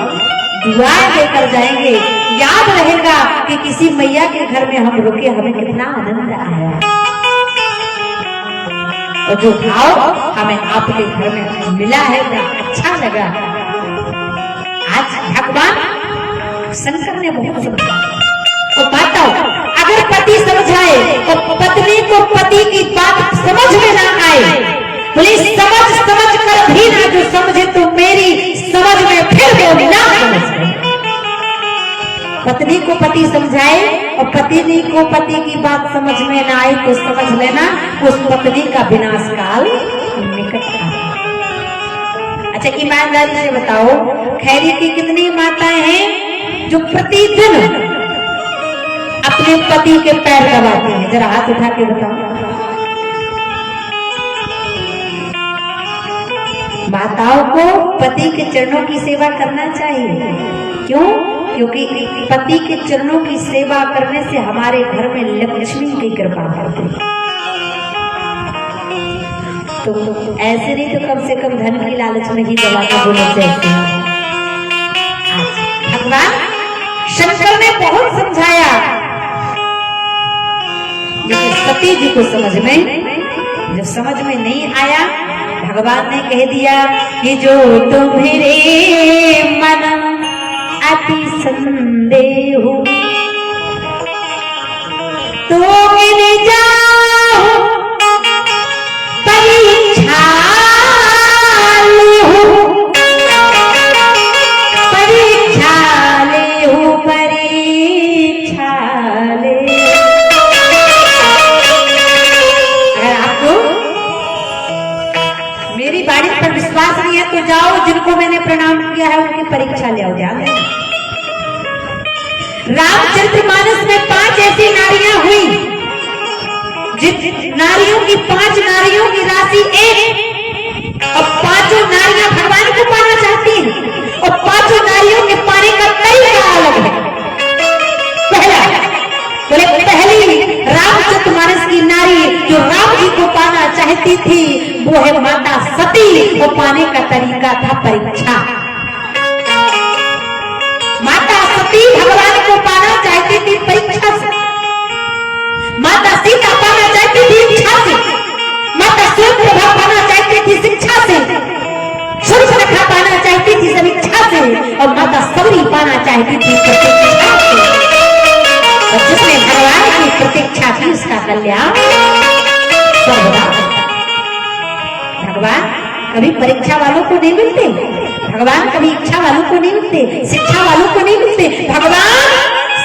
दुआएं देकर जाएंगे। याद रहेगा कि किसी मैया के घर में हम रुके, हमें कितना आनंद आया, और जो भाव हमें आपके घर में मिला है वो अच्छा लगा। आज भगवान शंकर ने बहुत समझाया। तो बताओ अगर पति समझाए तो पत्नी को पति की बात समझ में ना आए, बोले समझ कर भी ना जो समझे तो मेरी समझ में फिर वो ना समझ। पत्नी को पति समझाए और पत्नी को पति की बात समझ में ना आए तो समझ लेना उस पत्नी का विनाश काल निकट आ। अच्छा ईमानदारी से बताओ, खैरी की कितनी माताएं हैं जो प्रतिदिन अपने पति के पैर दबाती हैं? जरा हाथ उठा के बताओ। माताओं को पति के चरणों की सेवा करना चाहिए। क्यों? क्योंकि पति के चरणों की सेवा करने से हमारे घर में लक्ष्मी की कृपा होती है। तो ऐसे नहीं तो कम से कम धन की लालच में ही दवा का बोलना चाहिए। भगवान शंकर ने बहुत समझाया, लेकिन सती जी को समझ में जब समझ में नहीं आया, भगवान ने कह दिया कि जो तुम्हारे मन अति संदेह तो गिन जाओ परीक्षा विश्वास नहीं है तो जाओ, जिनको मैंने प्रणाम किया है उनकी परीक्षा ले आओ। ध्यान देना, रामचरितमानस में 5 ऐसी नारियां हुई, जिन नारियों की 5 नारियों की राशि 1, और 5 नारियां भगवान को पाना चाहती हैं, और 5 नारियों के पाने का तरीका अलग है। पहला बोले, पहली रामचरितमानस की नारी जो राम जी को पाना चाहती थी वो है माता सती, और पाने का तरीका था परीक्षा। माता सती भगवान को पाना चाहती थी परीक्षा से, माता सीता पाना चाहती थी इच्छा से, माता सूर्यप्रभा पाना चाहती थी शिक्षा से, सूर्यप्रभा पाना चाहती थी समीक्षा से, और माता सबरी पाना चाहती थी प्रतीक्षा से। और जिसने भगवान की प्रतीक्षा की उसका कल्याण सर्वदा। भगवान कभी परीक्षा वालों को नहीं मिलते, भगवान कभी इच्छा वालों को नहीं मिलते, शिक्षा वालों को नहीं मिलते, भगवान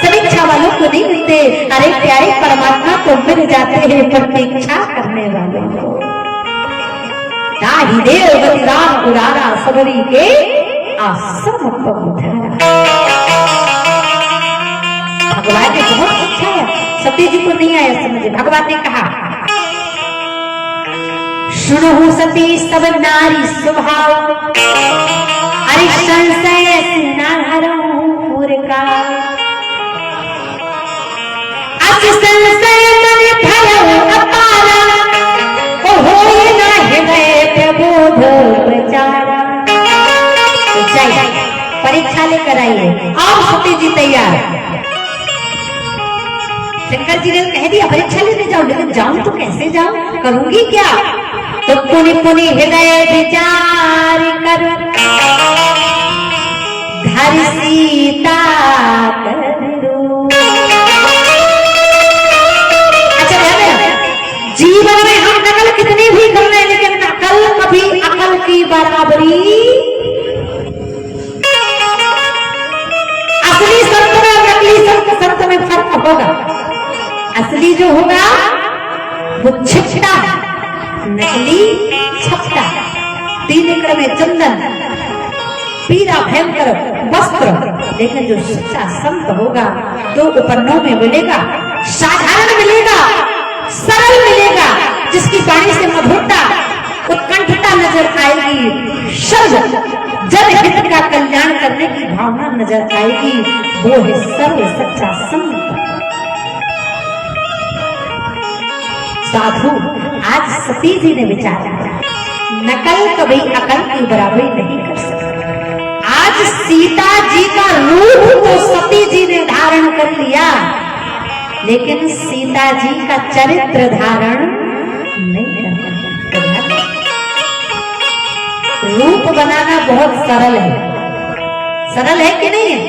समीक्षा वालों को नहीं मिलते। अरे प्यारे परमात्मा को मिल जाते हैं प्रतीक्षा करने वालों को। ताहि देव गति राम उरारा, सबरी के आसम पहुंचारा। भगवान ने बहुत अच्छा है, सती जी को नहीं आया समझे। भगवान ने कहा, सुनहु सती सब नारी स्वभाव, अरे संशय सिनाहर का, अस संशय मन भय अपारा, ओ होय ना हृदय प्रबोध प्रचारा। परीक्षा लेकर आइए, आओ सती जी तैयार। शंकर जी ने कह दिया परीक्षा लेने जाओ, लेकिन जाऊं तो कैसे जाऊं, करूंगी क्या? तो पुनि पुनि हृदय विचार कर धर सीता करो। अच्छा जीवन में हम नकल कितनी भी कर रहे हैं, लेकिन नकल कभी अकल की बराबरी। असली संत और नकली संत में फर्क होगा। असली जो होगा वो छिपटा, नकली छपटा। 3 एकड़ में चंदन, पीला भयंकर वस्त्र, लेकिन जो सच्चा संत होगा 2 उपन्नों में मिलेगा, साधारण मिलेगा, सरल मिलेगा, जिसकी वाणी से मधुरता उत्कंठता नजर आएगी, शब्द जनहित का कल्याण करने की भावना नजर आएगी, वो है सर्व सच्चा संत। साधु आज सती जी ने विचार किया, नकल कभी अकल की बराबरी नहीं कर सकती। आज सीता जी का रूप तो सती जी ने धारण कर लिया, लेकिन सीता जी का चरित्र धारण नहीं कर पाया। रूप बनाना बहुत सरल है कि नहीं है?